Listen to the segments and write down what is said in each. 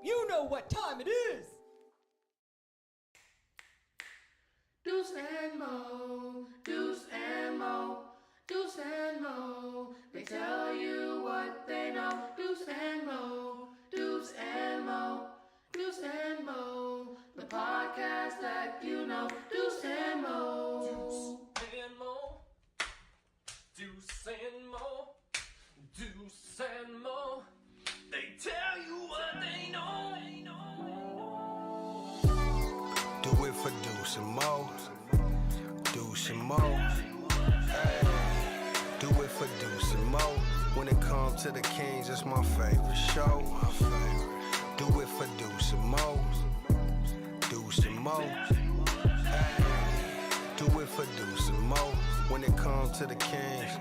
You know what time it is! Deuce and Mo, Deuce and Mo, Deuce and Mo. They tell you what they know. Deuce and Mo, Deuce and Mo, Deuce and Mo. The podcast that you know. Deuce and Mo. Deuce and Mo, Deuce and Mo, Deuce and Mo. They tell you what they know. Do it for Deuce and Mo, Deuce and Mo. Hey, do it for Deuce and Mo. When it comes to the Kings, it's my favorite show. Do it for Deuce and Mo, Deuce and Mo. Hey, do it for Deuce and Mo. When it comes to the Kings,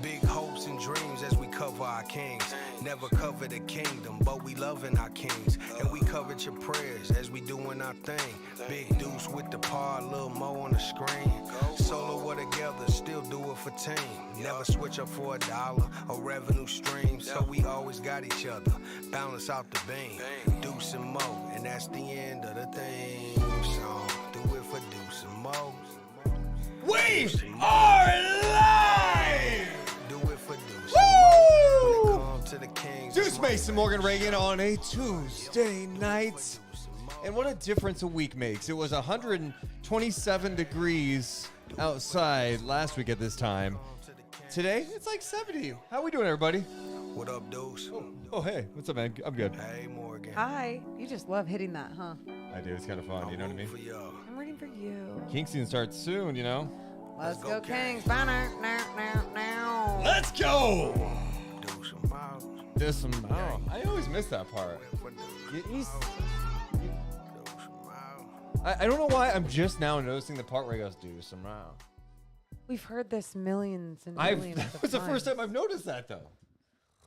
big hopes and dreams as we cover our kings. Never cover the kingdom, but we loving our kings. And we covered your prayers as we doing our thing. Big Deuce with the par, Lil Mo on the screen. Solo or together, still do it for team. Never switch up for $1 or revenue stream. So we always got each other, balance out the beam. Deuce and Mo, and that's the end of the thing. So do it for Deuce and Mo. We are live! Do it for Deuce and Mo. When it comes to the Kings, Deuce Mason, Morgan Reagan on a Tuesday night. And what a difference a week makes. It was 127 degrees outside last week at this time. Today, it's like 70. How we doing, everybody? What up, Deuce? Oh, hey. What's up, man? I'm good. Hey, Morgan. Hi. You just love hitting that, huh? I do. It's kind of fun. You know what I mean? For y'all. I'm rooting for you. King season starts soon, you know? Let's go, Kings. Now. Let's go. Deuce and Mo. There's some. Oh, I always miss that part. I don't know why I'm just now noticing the part where he goes, do some round. We've heard this millions and millions of That was the first times. time I've noticed that, though.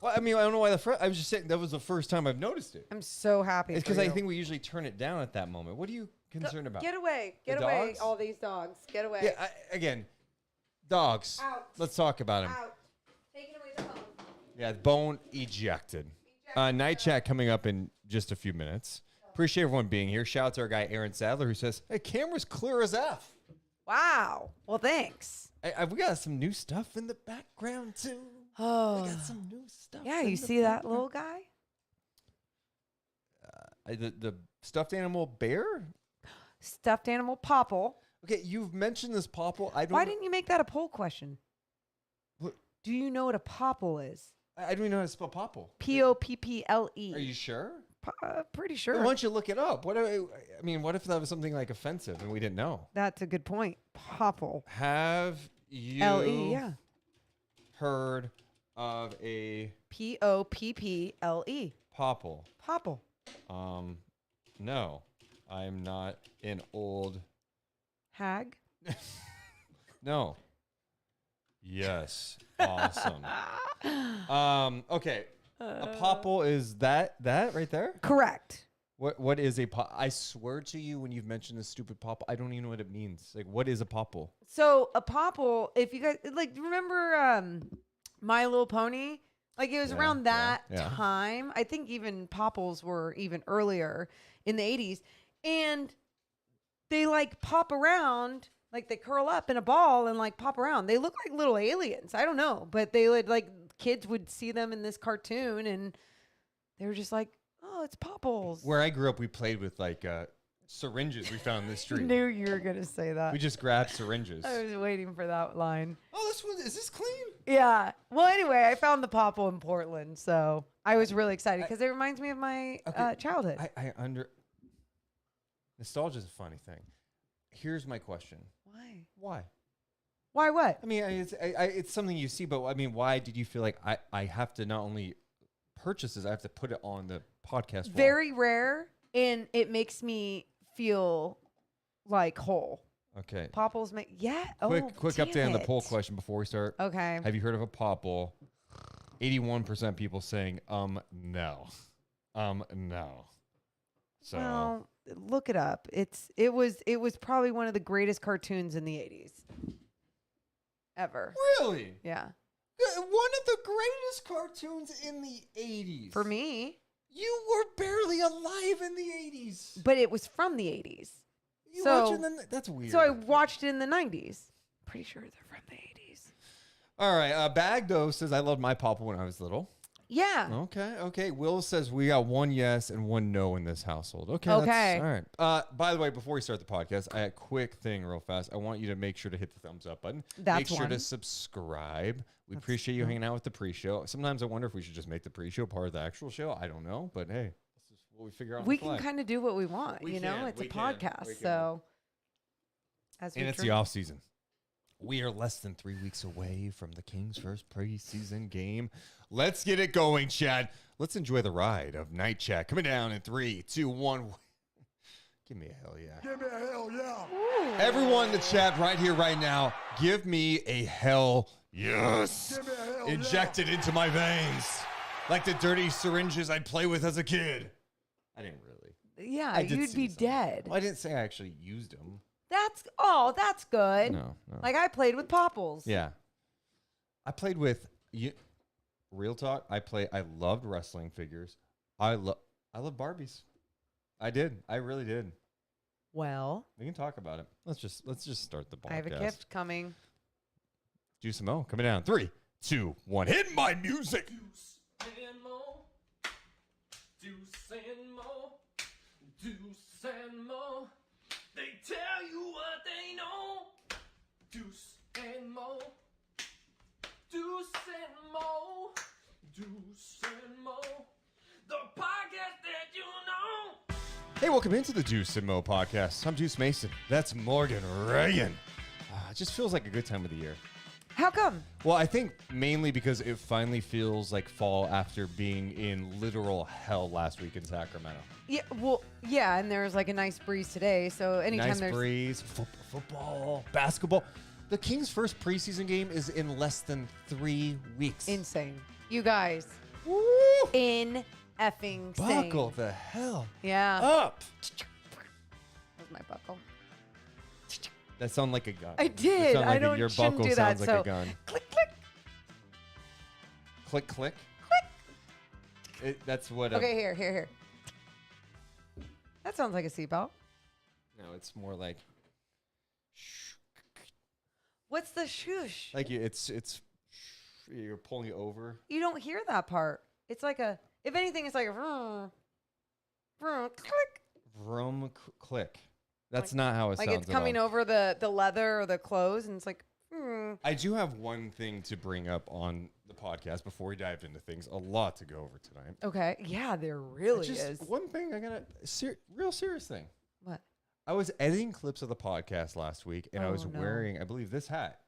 Well, I mean, I don't know why I was just saying that was the first time I've noticed it. I'm so happy. It's for because I you. think we usually turn it down at that moment. What are you concerned about? Get away. The Get away, dogs? all these dogs. Get away. Yeah, again, dogs. Out. Let's talk about him. Out. Taking away the bone. Yeah, bone ejected. Night chat coming up in just a few minutes. Appreciate everyone being here. Shout out to our guy Aaron Sadler who says, "Hey, camera's clear as F." Wow. Well, thanks. We got some new stuff in the background too. Oh. We got some new stuff. Yeah, in you the see that background. little guy? The stuffed animal bear. Stuffed animal Popple. Okay, you've mentioned this Popple. I don't. Why didn't you make that a poll question? What? Do you know what a Popple is? I don't even know how to spell Popple. Popple. Are you sure? Pretty sure. Why don't you look it up? What if that was something like offensive and we didn't know? That's a good point. Popple. Have you L-E, yeah. heard of a Popple. Popple? Popple. No, I'm not an old. Hag. No. Yes. Awesome. Okay. A popple is that right there? Correct. What is a popple? I swear to you, when you've mentioned this stupid popple, I don't even know what it means. Like, what is a popple? So a Popple, if you guys remember My Little Pony? Like it was around that time. I think even Popples were even earlier in the 80s. And they pop around, they curl up in a ball and pop around. They look like little aliens. I don't know, but they would kids would see them in this cartoon and they were just like, oh, it's Popples. Where I grew up, we played with syringes we found in the street. Knew you were gonna say that. We just grabbed syringes. I was waiting for that line. Oh, this one is this clean? Yeah. Well, anyway, I found the Popple in Portland, so I was really excited because it reminds me of my childhood. Nostalgia is a funny thing. Here's my question. Why? Why what? I mean, it's something you see, but I mean, why did you feel like I have to not only purchase this, I have to put it on the podcast wall? Very rare, and it makes me feel whole. Okay. Popples make Quick update on the poll question before we start. Okay. Have you heard of a popple? 81% people saying no. No. So well, look it up. It was probably one of the greatest cartoons in the 80s. Ever. Really? Yeah. One of the greatest cartoons in the 80s. For me. You were barely alive in the 80s. But it was from the 80s. That's weird. So I watched it in the 90s. Pretty sure they're from the 80s. All right. Bagdo says, I loved my Popple when I was little. Yeah. Okay. Will says, we got one yes and one no in this household. Okay. Okay. All right. By the way, before we start the podcast, I had a quick thing real fast. I want you to make sure to hit the thumbs up button. Make sure to subscribe. We appreciate you hanging out with the pre-show. Sometimes I wonder if we should just make the pre-show part of the actual show. I don't know. But hey, this is what we figure out. We can kind of do what we want. It's a podcast. So. And it's the off season. We are less than 3 weeks away from the Kings' first preseason game. Let's get it going, Chad. Let's enjoy the ride of Night Chat. Coming down in 3, 2, 1. Give me a hell yeah. Give me a hell yeah. Ooh. Everyone in the chat right here, right now, give me a hell yes. Give me a hell Injected into my veins. Like the dirty syringes I'd play with as a kid. I didn't really. Yeah, you'd be dead. Well, I didn't say I actually used them. That's good. No. I played with Popples. Yeah. I played with real talk. I loved wrestling figures. I love Barbies. I did. I really did. Well, We can talk about it. Let's just start the podcast. I have a gift coming. Deuce and Mo coming down. 3, 2, 1. Hit my music. Deuce and Mo. Deuce and Mo. Deuce and Mo. They tell you what they know. Deuce and Mo. Deuce and Mo. Deuce and Mo. The podcast that you know. Hey, welcome into the Deuce and Mo podcast. I'm Deuce Mason. That's Morgan Reagan. it just feels like a good time of the year. How come? Well, I think mainly because it finally feels like fall after being in literal hell last week in Sacramento. Yeah, well, yeah, and there's like a nice breeze today, so anytime Nice there's breeze, football, basketball. The Kings' first preseason game is in less than 3 weeks. insane. You guys, Woo! in effing sane. Buckle the hell Yeah. up. That was my buckle. That sounded like a gun. I It did. sounded like I don't your shouldn't buckle do that. sounds So like a gun. click click. Click, click. That's what. Okay, here. That sounds like a seatbelt. No, it's more like. What's the shoosh? Like it's you're pulling over. You don't hear that part. It's like a. If anything, it's like a. Click. Vroom, click. That's not how it Like sounds. it's coming at all. over the leather or the clothes, and it's like. I do have one thing to bring up on the podcast before we dive into things. A lot to go over tonight. Okay. Yeah, there really is. One thing I got real serious thing. What? I was editing clips of the podcast last week, and I was Oh, no. wearing, I believe, this hat.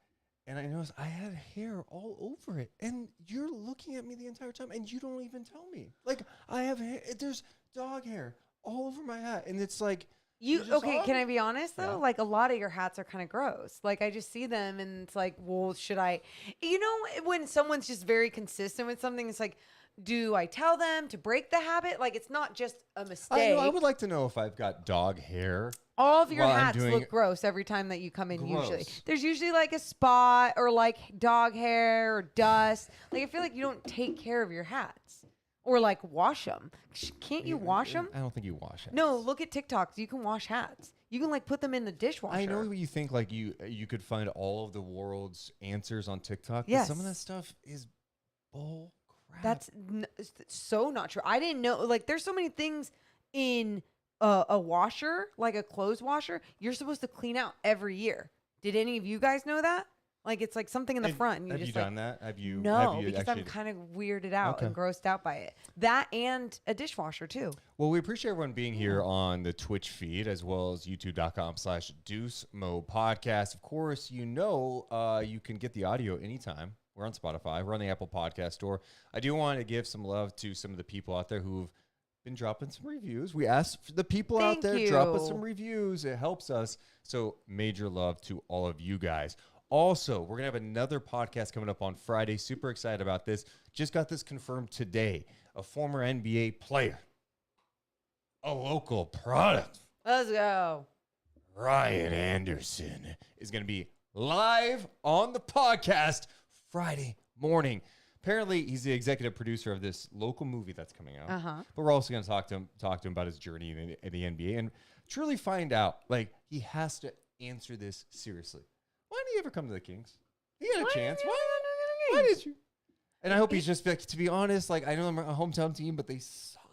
And I noticed I had hair all over it. And you're looking at me the entire time, and you don't even tell me. Like, I have hair. There's dog hair all over my hat. And it's like, You just okay? saw Can me? I be honest though? Yeah. Like a lot of your hats are kind of gross. Like I just see them and it's like, well, should I? You know, when someone's just very consistent with something, it's like, do I tell them to break the habit? Like it's not just a mistake. I would like to know if I've got dog hair. All of your while I'm hats doing- look gross every time that you come in. Usually, Gross. there's usually like a spot or like dog hair or dust. Like I feel like you don't take care of your hats or like wash them. Can't you wash them? I don't think you wash it. No, look at TikToks. You can wash hats. You can like put them in the dishwasher. I know what you think. Like you could find all of the world's answers on TikTok. But Yes. some of that stuff is bull crap. That's so not true. I didn't know. Like, there's so many things in a washer, like a clothes washer. You're supposed to clean out every year. Did any of you guys know that? Like, it's like something in the front. And you have just you like, done that? Have you? No, have you because actually, I'm kind of weirded out Okay. and grossed out by it. That and a dishwasher too. Well, we appreciate everyone being here on the Twitch feed as well as youtube.com/DeuceMo podcast. Of course, you can get the audio anytime. We're on Spotify. We're on the Apple Podcast Store. I do want to give some love to some of the people out there who've been dropping some reviews. We asked for the people out Thank there, drop us you. some reviews. It helps us. So major love to all of you guys. Also, we're going to have another podcast coming up on Friday. Super excited about this. Just got this confirmed today. A former NBA player, a local product, Let's go. Ryan Anderson, is going to be live on the podcast Friday morning. Apparently, he's the executive producer of this local movie that's coming out. Uh-huh. But we're also going to talk to him about his journey in the NBA and truly find out, like, he has to answer this seriously. Why didn't he ever come to the Kings? He had a chance. Why did you? And I hope he's just, like, to be honest, like, I know I'm a hometown team, but they sucked.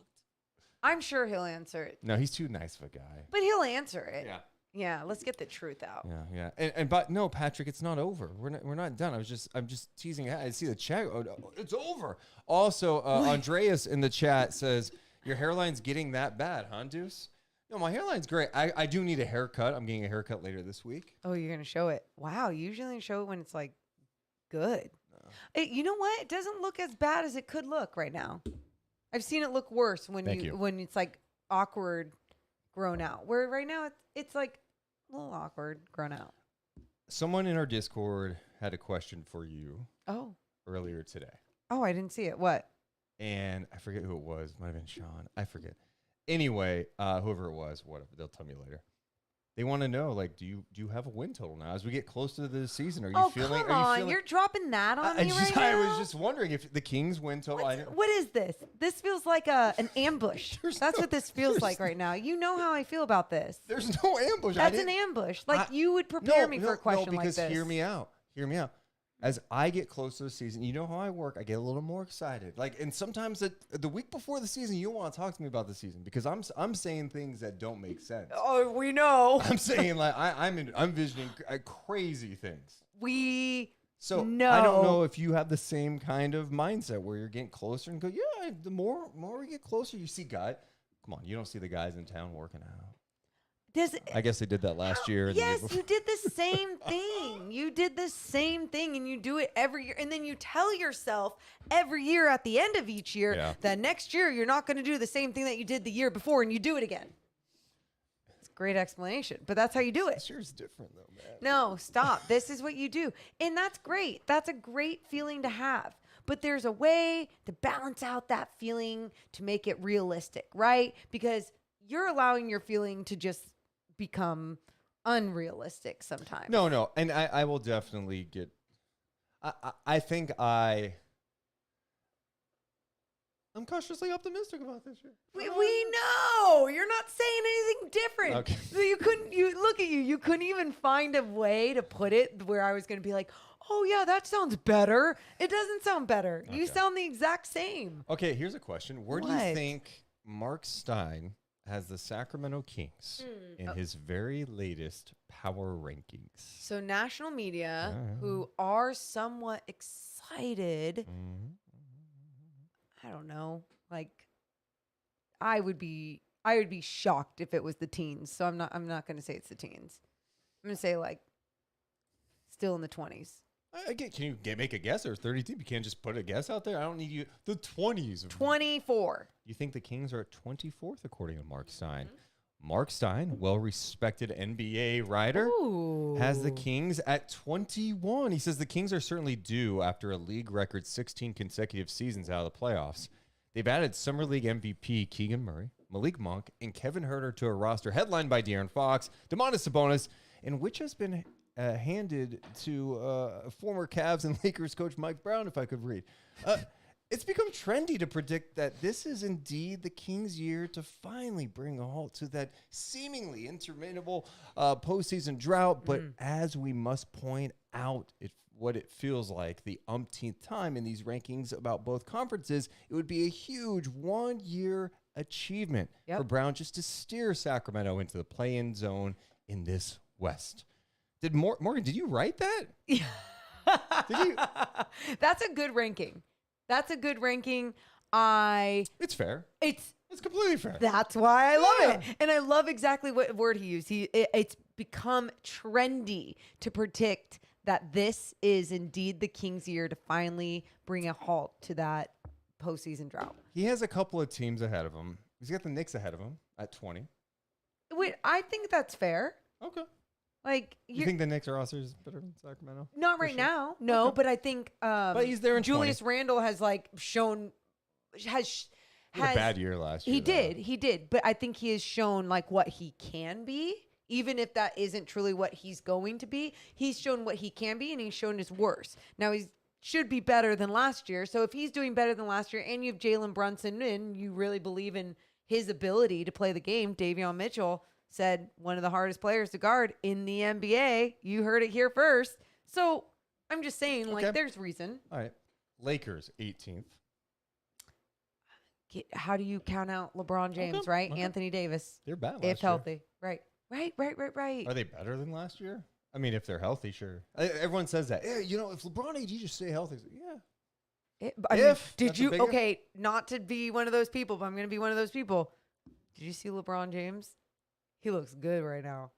I'm sure he'll answer it, No, he's too nice of a guy. but he'll answer it. Yeah. Yeah. Let's get the truth out. Yeah. But no, Patrick, it's not over. We're not done. I'm just teasing. I see the chat. Oh, no, it's over. Also, Andreas in the chat says, your hairline's getting that bad, huh, Deuce? No, my hairline's great. I do need a haircut. I'm getting a haircut later this week. Oh, you're gonna show it. Wow. You usually show it when it's like good. You know what? It doesn't look as bad as it could look right now. I've seen it look worse when Thank you. when it's like awkward grown out. Where right now it's like a little awkward grown out. Someone in our Discord had a question for you Oh. earlier today. Oh, I didn't see it. What? And I forget who it was. Might have been Sean. I forget. Anyway, whoever it was, whatever, they'll tell me later. They want to know, like, do you have a win total now as we get closer to the season? Are you feeling? Come Are you on. feeling? You're dropping that on me right now. I was just wondering if the Kings win total. What is this? This feels like an ambush. There's That's no- what this feels there's like right now. You know how I feel about this. There's no ambush. That's an ambush. Like you would prepare me for a question no, because like this. hear me out. Hear me out. As I get close to the season, you know how I work. I get a little more excited. Like, and sometimes the week before the season, you want to talk to me about the season because I'm saying things that don't make sense. Oh, we know. I'm saying like I'm envisioning crazy things. So know. I don't know if you have the same kind of mindset where you're getting closer and go, yeah. The more we get closer, you see guys. Come on, you don't see the guys in town working out. I guess they did that last year. And Yes, the year you did the same thing. You did the same thing, and you do it every year. And then you tell yourself every year at the end of each year that next year you're not going to do the same thing that you did the year before, and you do it again. It's a great explanation, but that's how you do it. This year's different, though, man. No, stop. This is what you do. And that's great. That's a great feeling to have. But there's a way to balance out that feeling to make it realistic, right? Because you're allowing your feeling to just become unrealistic sometimes. No. And I will definitely get... I think I'm cautiously optimistic about this year. We know you're not saying anything different. Okay. So you look at you. You couldn't even find a way to put it where I was going to be like, oh yeah, that sounds better. It doesn't sound better. Okay. You sound the exact same. Okay, here's a question. Where do you think Mark Stein has the Sacramento Kings in his very latest power rankings? So national media, who are somewhat excited, I don't know, like I would be shocked if it was the teens. So I'm not going to say it's the teens. I'm going to say like still in the 20s. Can you make a guess? Or 32? You can't just put a guess out there. I don't need you. The 20s. 24. You think the Kings are at 24th, according to Mark Stein? Mark Stein, well-respected NBA writer, has the Kings at 21. He says the Kings are certainly due after a league record 16 consecutive seasons out of the playoffs. They've added Summer League MVP Keegan Murray, Malik Monk, and Kevin Huerter to a roster headlined by De'Aaron Fox, Domantas Sabonis, and which has been handed to former Cavs and Lakers coach Mike Brown, if I could read. It's become trendy to predict that this is indeed the Kings' year to finally bring a halt to that seemingly interminable postseason drought. But as we must point out, what it feels like the umpteenth time in these rankings about both conferences, it would be a huge one-year achievement for Brown just to steer Sacramento into the play-in zone in this West. Morgan, did you write that? Did you? That's a good ranking. It's fair. It's completely fair. That's why I love it. And I love exactly what word he used. It's become trendy to predict that this is indeed the Kings' year to finally bring a halt to that postseason drought. He has a couple of teams ahead of him. He's got the Knicks ahead of him at 20. Wait, I think that's fair. Okay. Like, you think the Knicks rosters better than Sacramento? Not right now. No, but I think but he's there in Julius 20. Randle has shown He had a bad year last year. He did, but I think he has shown like what he can be, even if that isn't truly what he's going to be. He's shown what he can be, and he's shown his worst. Now he should be better than last year. So if he's doing better than last year, and you have Jalen Brunson, and you really believe in his ability to play the game, Davion Mitchell said one of the hardest players to guard in the NBA. You heard it here first. So I'm just saying, like, there's reason. All right. Lakers, 18th. How do you count out LeBron James, right? Okay. Anthony Davis. They're bad last if healthy. Right. Are they better than last year? I mean, if they're healthy, sure. Everyone says that. Yeah, if LeBron AD just stay healthy. Yeah. Not to be one of those people, but I'm going to be one of those people. Did you see LeBron James? He looks good right now.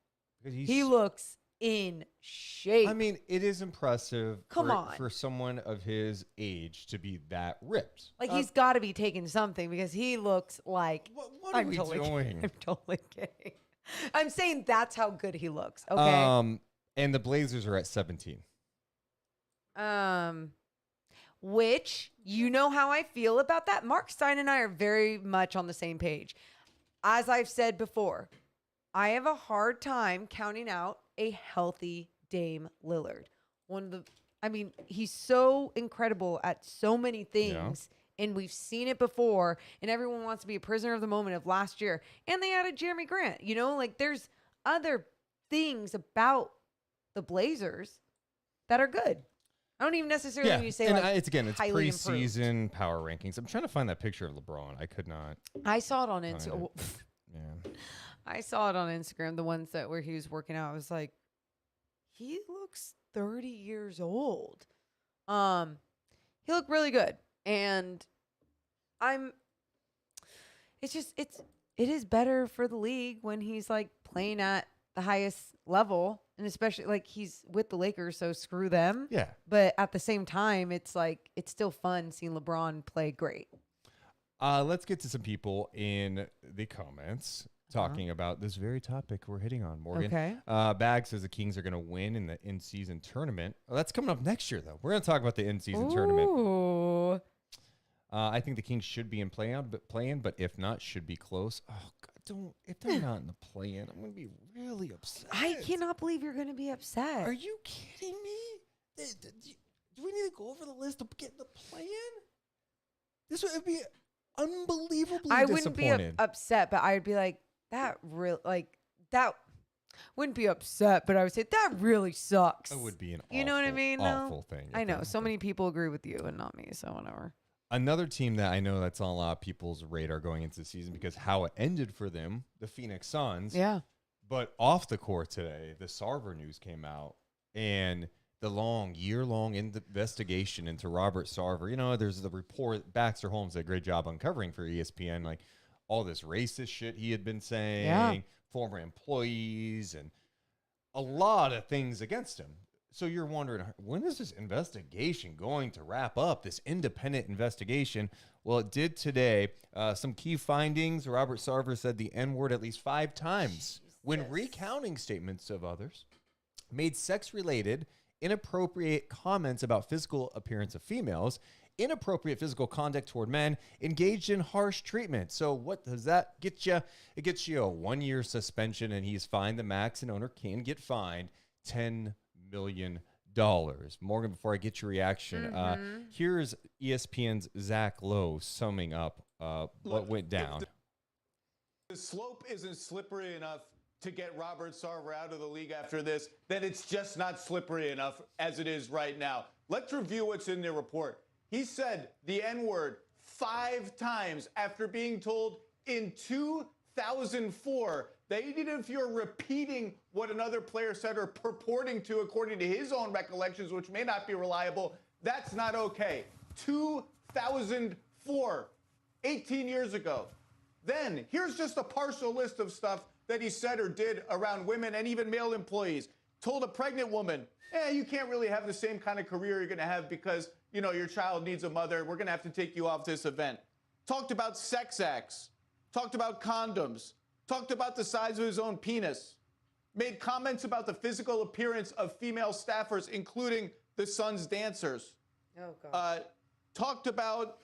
He looks in shape. I mean, it is impressive for someone of his age to be that ripped. Like, he's got to be taking something because he looks like... What are we doing? I'm totally kidding. I'm saying that's how good he looks, okay? And the Blazers are at 17. Which, you know how I feel about that. Mark Stein and I are very much on the same page. As I've said before, I have a hard time counting out a healthy Dame Lillard. He's so incredible at so many things, and we've seen it before, and everyone wants to be a prisoner of the moment of last year. And they added Jeremy Grant. There's other things about the Blazers that are good. I don't even necessarily need to say it's preseason power rankings. I'm trying to find that picture of LeBron. I could not. I saw it on Instagram. Yeah. I saw it on Instagram, the ones where he was working out. I was like, he looks 30 years old. He looked really good. And it's it is better for the league when he's like playing at the highest level, and especially like he's with the Lakers, so screw them. Yeah. But at the same time, it's like it's still fun seeing LeBron play great. Let's get to some people in the comments talking about this very topic we're hitting on, Morgan. Okay. Bag says the Kings are going to win in the in-season tournament. Oh, that's coming up next year, though. We're going to talk about the in-season tournament. Ooh. I think the Kings should be in play-in, but if not, should be close. Oh, God, if they're not in the play-in, I'm going to be really upset. I cannot believe you're going to be upset. Are you kidding me? Do we need to go over the list to get in the play-in? This would be unbelievably I wouldn't be disappointed. upset, but I would be like, that wouldn't be upset, but I would say that really sucks. It would be an you know what I mean? awful thing. I know. So many people agree with you and not me, so whatever. Another team that I know that's on a lot of people's radar going into the season because how it ended for them, the Phoenix Suns. Yeah. But off the court today, the Sarver news came out, and the year-long investigation into Robert Sarver. You know, there's the report. Baxter Holmes did a great job uncovering for ESPN, like all this racist shit he had been saying, former employees, and a lot of things against him. So you're wondering, when is this investigation going to wrap up, this independent investigation? Well, it did today. Some key findings. Robert Sarver said the N-word at least 5 times when recounting statements of others, made sex-related, inappropriate comments about physical appearance of females, inappropriate physical conduct toward men, engaged in harsh treatment. So what does that get you? It gets you a 1-year suspension, and he's fined. The max an owner can get fined $10 million. Morgan, before I get your reaction, here's ESPN's Zach Lowe summing up what went down. The slope isn't slippery enough to get Robert Sarver out of the league after this, then it's just not slippery enough as it is right now. Let's review what's in the report. He said the N-word 5 times after being told in 2004 that even if you're repeating what another player said or purporting to according to his own recollections, which may not be reliable, that's not okay. 2004, 18 years ago. Then here's just a partial list of stuff that he said or did around women and even male employees. Told a pregnant woman, you can't really have the same kind of career you're going to have because, you know, your child needs a mother. We're going to have to take you off this event. Talked about sex acts. Talked about condoms. Talked about the size of his own penis. Made comments about the physical appearance of female staffers, including the Suns dancers. Oh, God. Talked about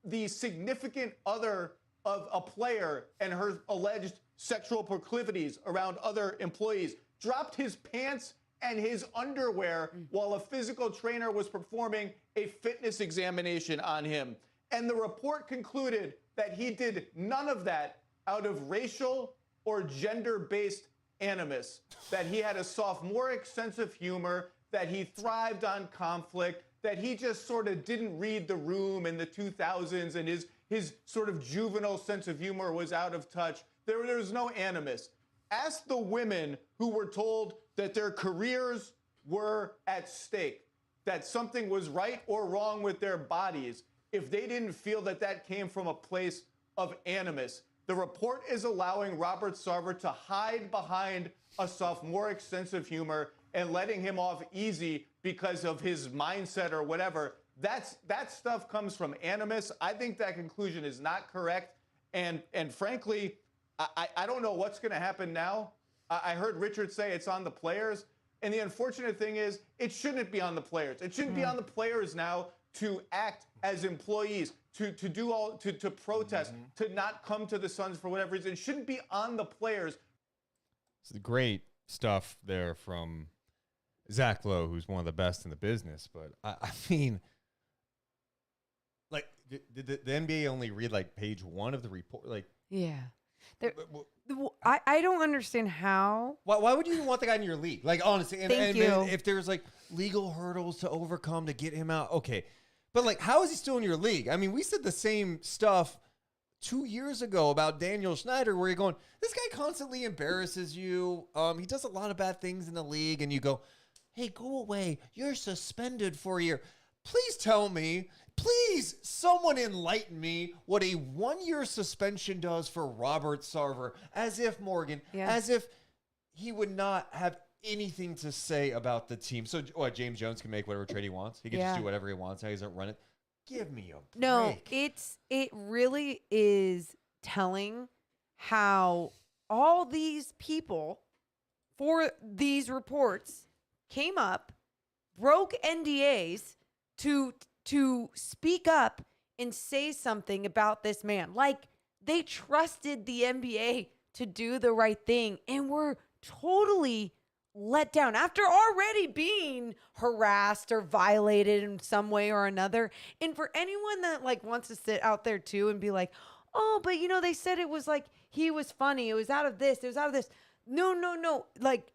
the significant other of a player and her alleged sexual proclivities around other employees, dropped his pants and his underwear while a physical trainer was performing a fitness examination on him. And the report concluded that he did none of that out of racial or gender-based animus, that he had a sophomoric sense of humor, that he thrived on conflict, that he just sort of didn't read the room in the 2000s and his sort of juvenile sense of humor was out of touch. There was no animus. Ask the women who were told that their careers were at stake, that something was right or wrong with their bodies, if they didn't feel that that came from a place of animus. The report is allowing Robert Sarver to hide behind a sophomoric sense of humor and letting him off easy because of his mindset or whatever. That stuff comes from animus. I think that conclusion is not correct. And frankly, I don't know what's going to happen now. I heard Richard say it's on the players. And the unfortunate thing is it shouldn't be on the players. It shouldn't be on the players now to act as employees, to protest, to not come to the Suns for whatever reason. It shouldn't be on the players. It's great stuff there from Zach Lowe, who's one of the best in the business. But I mean, like, did the NBA only read like page 1 of the report? Like, yeah. I don't understand how. Why would you even want the guy in your league? Like, honestly, and you. if there's like legal hurdles to overcome to get him out, okay. But like, how is he still in your league? I mean, we said the same stuff 2 years ago about Daniel Snyder, where you're going, this guy constantly embarrasses you. He does a lot of bad things in the league, and you go, hey, go away. You're suspended for a year. please tell me, please, someone enlighten me what a 1-year suspension does for Robert Sarver, as if as if he would not have anything to say about the team. So what, James Jones can make whatever trade he wants. He can just do whatever he wants. How he doesn't run it. Give me a break. No, it really is telling how all these people for these reports came up, broke NDAs to speak up and say something about this man. Like, they trusted the NBA to do the right thing and were totally let down after already being harassed or violated in some way or another. And for anyone that like wants to sit out there too and be like, oh, but they said it was like he was funny. It was out of this. It was out of this. No. Like,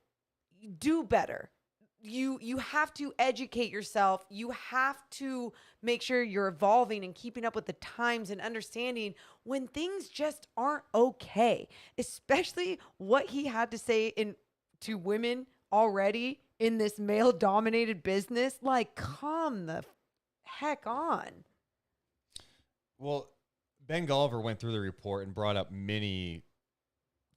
do better. You have to educate yourself. You have to make sure you're evolving and keeping up with the times and understanding when things just aren't okay, especially what he had to say to women already in this male-dominated business. Like, come the heck on. Well, Ben Golliver went through the report and brought up many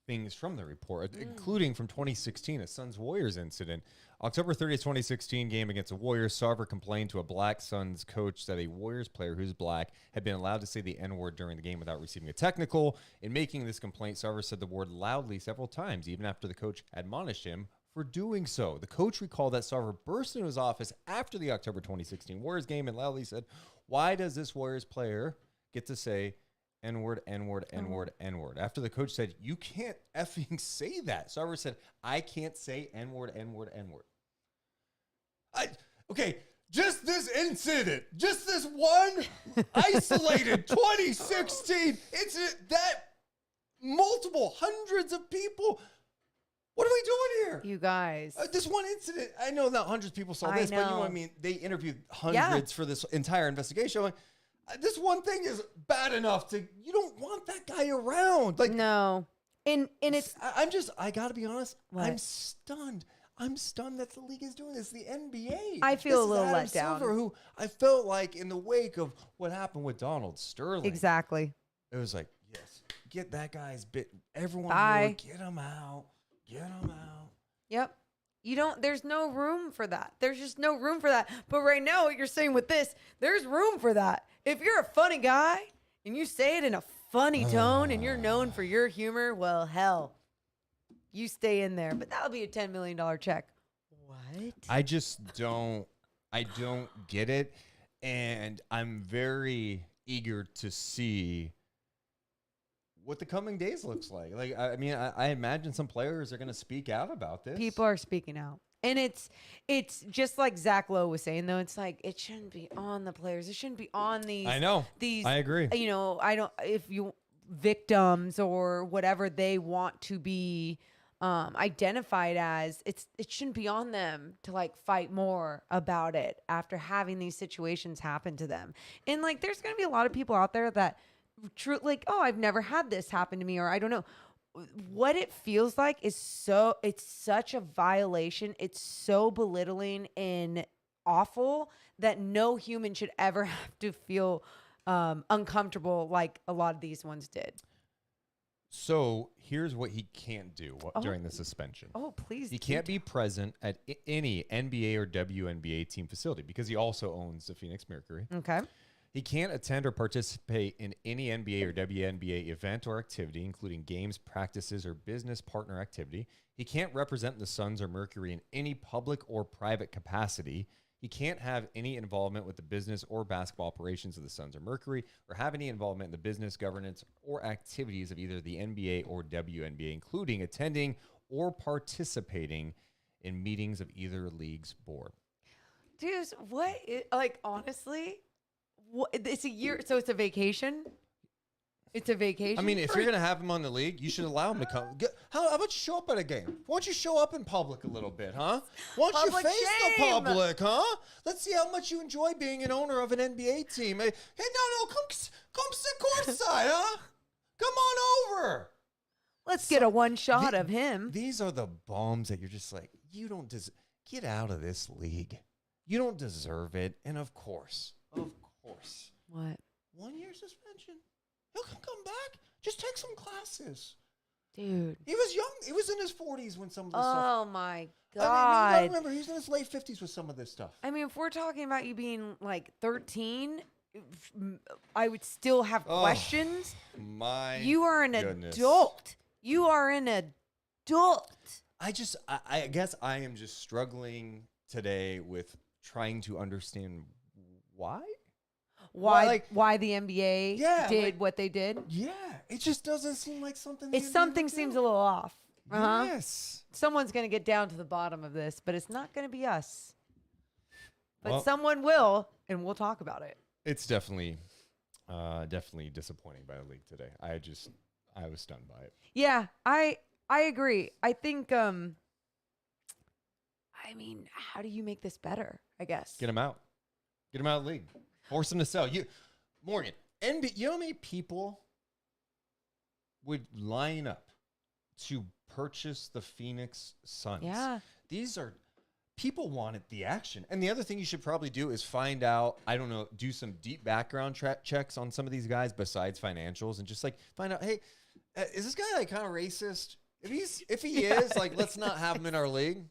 things from the report, including from 2016, a Suns-Warriors incident. October 30th, 2016 game against the Warriors, Sarver complained to a black Suns coach that a Warriors player who's black had been allowed to say the N-word during the game without receiving a technical. In making this complaint, Sarver said the word loudly several times, even after the coach admonished him for doing so. The coach recalled that Sarver burst into his office after the October 2016 Warriors game and loudly said, "Why does this Warriors player get to say N-word, N-word, N-word, N-word?" After the coach said, "You can't effing say that," Sarver said, "I can't say N-word, N-word, N-word." Okay, just this incident, just this one isolated 2016 incident that multiple hundreds of people. What are we doing here? You guys. This one incident, I know not hundreds of people saw this, but you know what I mean? They interviewed hundreds for this entire investigation. I'm like, this one thing is bad enough you don't want that guy around. Like, no. And it's, I gotta be honest, what? I'm stunned. I'm stunned that the league is doing this. The NBA. I feel this a little is Adam let down. Silver, who I felt like in the wake of what happened with Donald Sterling. exactly. It was like, yes, get that guy's bit. Everyone, Bye. get him out. Get him out. Yep. There's no room for that. There's just no room for that. But right now, what you're saying with this, there's room for that. If you're a funny guy and you say it in a funny tone and you're known for your humor, well, hell, you stay in there. But that'll be a $10 million check. What? I don't get it. And I'm very eager to see what the coming days looks like. Like, I mean, I imagine some players are going to speak out about this. People are speaking out. And it's just like Zach Lowe was saying, though. It's like, it shouldn't be on the players. It shouldn't be on these. I know. I agree. Victims or whatever they want to be identified as, it shouldn't be on them to like fight more about it after having these situations happen to them. And like, there's going to be a lot of people out there that like, oh, I've never had this happen to me, or I don't know. What it feels like is it's such a violation. It's so belittling and awful that no human should ever have to feel uncomfortable like a lot of these ones did. So here's what he can't do during the suspension. Oh, please. He can't be present at any NBA or WNBA team facility because he also owns the Phoenix Mercury. Okay. He can't attend or participate in any NBA or WNBA event or activity, including games, practices, or business partner activity. He can't represent the Suns or Mercury in any public or private capacity. He can't have any involvement with the business or basketball operations of the Suns or Mercury, or have any involvement in the business, governance, or activities of either the NBA or WNBA, including attending or participating in meetings of either league's board. Dude, honestly... It's a year, so it's a vacation? It's a vacation? I mean, if you're going to have him on the league, you should allow him to come. How about you show up at a game? Why don't you show up in public a little bit, huh? Why don't you face the public, huh? Let's see how much you enjoy being an owner of an NBA team. Hey, no, come sit courtside, huh? Come on over. Let's get a one shot of him. These are the bums that you're just like, you don't get out of this league. You don't deserve it. And of course, What? 1 year suspension. He'll come back. Just take some classes. Dude. He was young. He was in his 40s when some of this stuff. Oh my God. I mean, you gotta remember, he's in his late 50s with some of this stuff. I mean, if we're talking about you being like 13, I would still have questions. You are an adult. You are an adult. I guess I am just struggling today with trying to understand why. Why the NBA did what they did? Yeah, it just doesn't seem like something. Something seems a little off. Yes. Someone's going to get down to the bottom of this, but it's not going to be us. But Well, someone will, and we'll talk about it. It's definitely disappointing by the league today. I was stunned by it. Yeah, I agree. I think I mean, how do you make this better? I guess. Get him out. Get him out of the league. Force him to sell. Morgan, you know how many people would line up to purchase the Phoenix Suns? Yeah. People wanted the action. And the other thing you should probably do is find out, I don't know, do some deep background checks on some of these guys besides financials and just like find out, hey, is this guy like kind of racist? If he is, like, let's not have him in our league.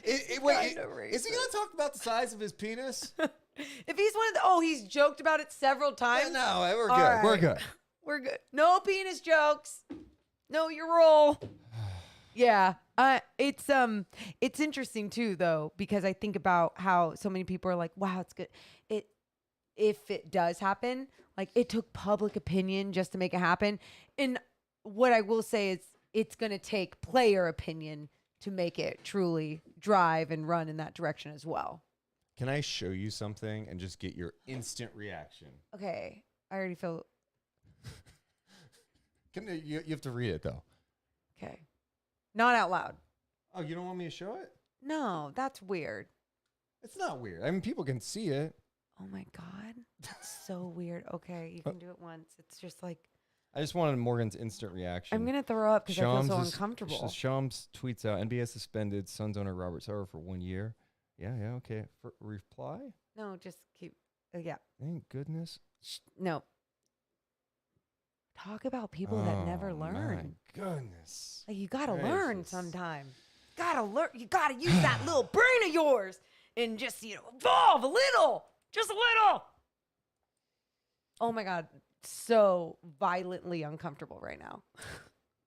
Is he going to talk about the size of his penis? If he's one of the, he's joked about it several times. No, we're good. Right. We're good. We're good. No penis jokes. Know your role. Yeah. It's interesting too, though, because I think about how so many people are like, wow, it's good. If it does happen, like it took public opinion just to make it happen. And what I will say is it's going to take player opinion to make it truly drive and run in that direction as well. Can I show you something and just get your instant reaction? Okay. I already feel. You have to read it, though. Okay. Not out loud. Oh, you don't want me to show it? No, that's weird. It's not weird. I mean, people can see it. Oh my God. That's so weird. Okay. You can do it once. It's just like. I just wanted Morgan's instant reaction. I'm going to throw up because I feel so uncomfortable. Shams tweets out, NBA suspended Suns owner Robert Sarver for 1 year. Yeah, okay. For reply? No, just keep. Yeah. Thank goodness. No. Talk about people that never learn. My goodness. Like you gotta learn sometime. Gotta learn. You gotta use that little brain of yours and just evolve a little, just a little. Oh my God, so violently uncomfortable right now.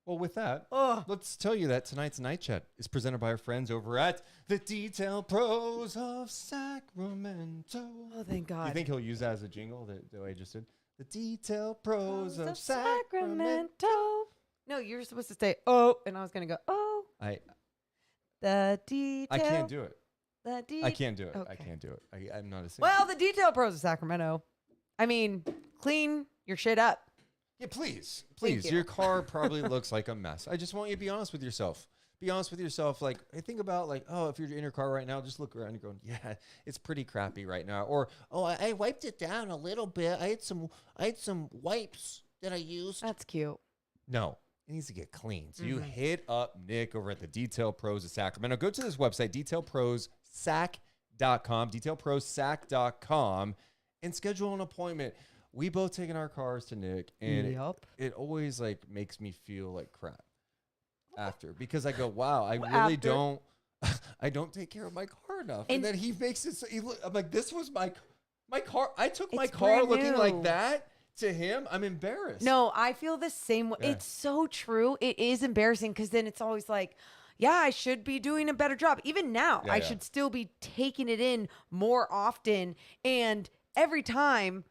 Well, with that, let's tell you that tonight's Night Chat is presented by our friends over at the Detail Pros of Sacramento. Oh, thank God. You think he'll use that as a jingle, the way I just did? The Detail Pros of Sacramento. No, you're supposed to say, and I was going to go, The Detail. I can't do it. I can't do it. Okay. I can't do it. I'm not a singer. Well, the Detail Pros of Sacramento. I mean, clean your shit up. Yeah, please. Thank you. Your car probably looks like a mess. I just want you to be honest with yourself. Be honest with yourself. Like, I think about if you're in your car right now, just look around and go, yeah, it's pretty crappy right now. Or, I wiped it down a little bit. I had some wipes that I used. That's cute. No, it needs to get clean. So you hit up Nick over at the Detail Pros of Sacramento. Go to this website, detailprosac.com, detailprosac.com, and schedule an appointment. We both taken our cars to Nick, and it always makes me feel like crap after, because I go, wow, I really don't take care of my car enough. And then he makes it. I'm like, this was my car. I took my car looking like that to him. I'm embarrassed. No, I feel the same way. Yeah. It's so true. It is embarrassing because then it's always like, yeah, I should be doing a better job. Even now, I should still be taking it in more often. And every time,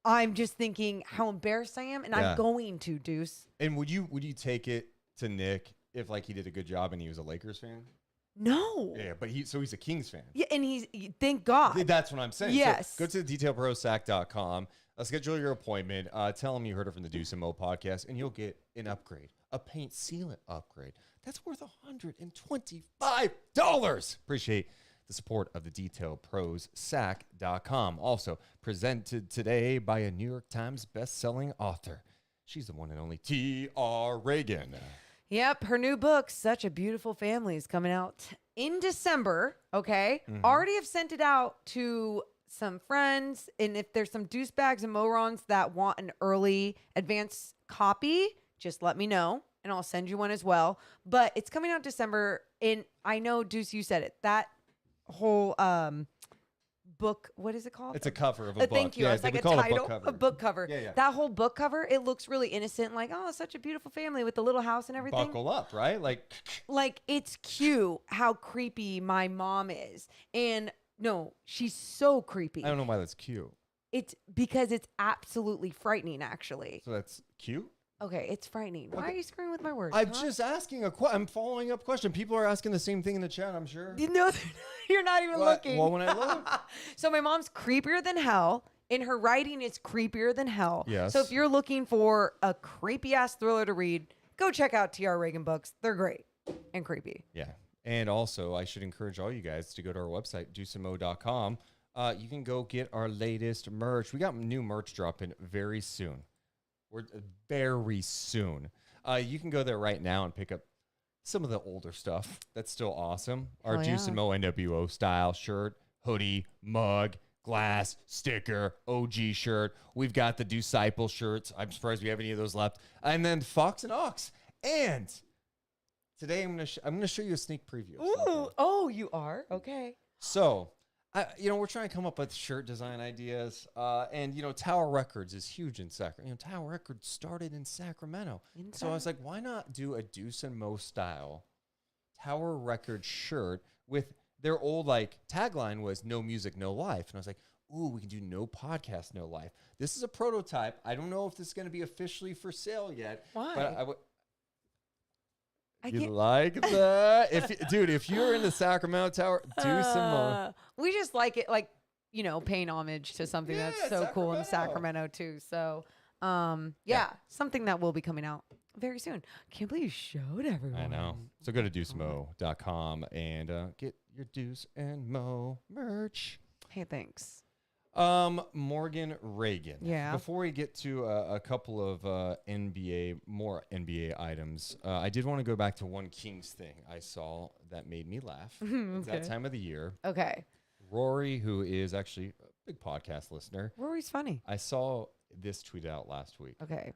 I'm just thinking how embarrassed I am, and I'm going to, Deuce. And would you take it to Nick if he did a good job and he was a Lakers fan? No. Yeah, but he's a Kings fan. Yeah, and thank God. That's what I'm saying. Yes. So go to detailprosac.com, schedule your appointment, tell him you heard it from the Deuce and Mo podcast, and you'll get an upgrade, a paint sealant upgrade. That's worth $125. Appreciate the support of the Detail Pros, Sac.com. Also presented today by a New York Times best-selling author. She's the one and only T.R. Reagan. Yep, her new book, Such a Beautiful Family, is coming out in December. Okay. Already have sent it out to some friends. And if there's some Deuce bags and morons that want an early advance copy, just let me know and I'll send you one as well. But it's coming out December. And I know, Deuce, you said it. That whole book, what is it called? It's a cover of a book. Thank you. Yeah, It's like we a call it title, a book cover. Yeah, yeah. That whole book cover, it looks really innocent, like, oh, such a beautiful family with the little house and everything. Buckle up, right? Like, it's cute how creepy my mom is. And no, she's so creepy. I don't know why that's cute. It's because it's absolutely frightening, actually. So that's cute? Okay, it's frightening. Why are you screwing with my words? I'm just asking I'm following up question. People are asking the same thing in the chat, I'm sure. You know, you're not even looking. Well, when I look. So my mom's creepier than hell, and her writing is creepier than hell. Yes. So if you're looking for a creepy ass thriller to read, go check out T.R. Reagan books. They're great and creepy. Yeah. And also, I should encourage all you guys to go to our website, deuceandmo.com. You can go get our latest merch. We got new merch dropping very soon. Very soon. You can go there right now and pick up some of the older stuff. That's still awesome. Our Deuce and Mo NWO style shirt, hoodie, mug, glass, sticker, OG shirt. We've got the Disciple shirts. I'm surprised we have any of those left. And then Fox and Ox. And today I'm gonna show you a sneak preview. Ooh, oh, you are? Okay. So, we're trying to come up with shirt design ideas. And Tower Records is huge in Sacramento. Tower Records started in Sacramento. So I was like, why not do a Deuce and Mo style Tower Records shirt with their old tagline was "No music, no life," and I was like, ooh, we can do "No podcast, no life." This is a prototype. I don't know if this is going to be officially for sale yet. Why? But You like that? If you're in the Sacramento Tower, Deuce and Mo. We just like it, paying homage to something that's so cool in Sacramento too. So, something that will be coming out very soon. Can't believe you showed everyone. I know. So go to deuceandmo.com and get your Deuce and Mo merch. Hey, thanks. Morgan Reagan. Yeah. Before we get to a couple of more NBA items, I did want to go back to one Kings thing I saw that made me laugh. It's that time of the year. Okay. Rory, who is actually a big podcast listener. Rory's funny. I saw this tweet out last week. Okay.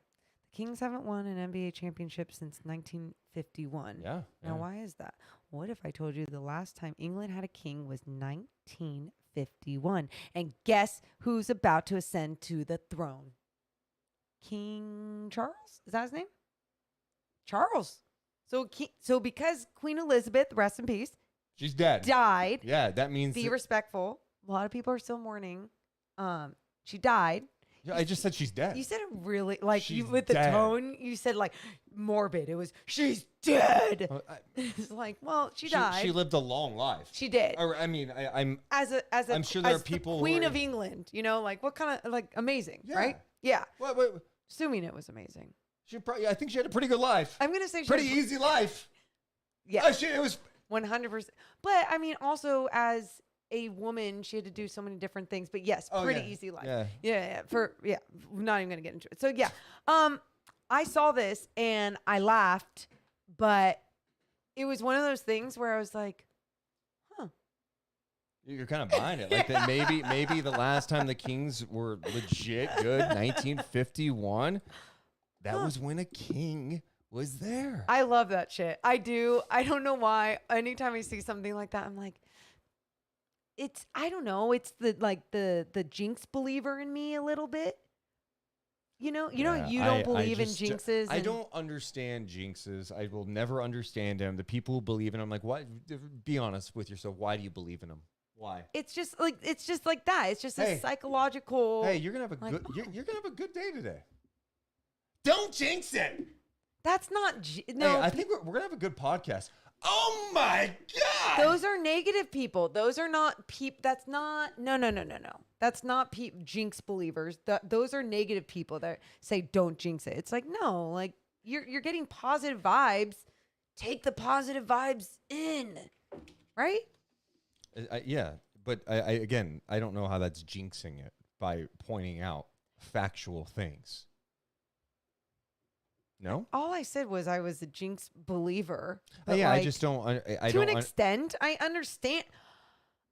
The Kings haven't won an NBA championship since 1951. Yeah. Now, why is that? What if I told you the last time England had a king was 1951? And guess who's about to ascend to the throne? King Charles? Is that his name? Charles. So because Queen Elizabeth, rest in peace, she's dead. died. Yeah, that means Be respectful. A lot of people are still mourning. She died. Yeah, I just said she's dead. You said it really She's with the dead. tone. You said morbid. It was she's dead. It's she died. She lived a long life. She did. Or, I mean, I'm I'm sure there are people the who Queen are- of England. What kind of amazing, Yeah. right? Yeah. Wait. Assuming it was amazing. I think she had a pretty good life. I'm gonna say Pretty easy life. Yeah. It was 100%. But I mean, also as a woman, she had to do so many different things. But yes, pretty easy life. Yeah. We're not even gonna get into it. So yeah, I saw this and I laughed, but it was one of those things where I was like, huh. You're kind of buying it. That maybe the last time the Kings were legit good, 1951, that was when a king was there. I love that shit. I do. I don't know why. Anytime I see something like that, I'm like, I don't know. It's the jinx believer in me a little bit. You don't believe in jinxes. I don't understand jinxes. I will never understand them. The people who believe in them, what? Be honest with yourself. Why do you believe in them? Why? It's just like that. It's just a psychological. Hey, you're gonna have a good. You're gonna have a good day today. Don't jinx it. That's not no. Hey, I think we're gonna have a good podcast. Oh my God! Those are negative people. Those are not people. That's not. No. That's not jinx believers. Those are negative people that say don't jinx it. It's no. You're getting positive vibes. Take the positive vibes in, right? Yeah, but I don't know how that's jinxing it by pointing out factual things. No? All I said was I was a jinx believer. Yeah, but, I like, just don't. I to don't. an extent, I understand.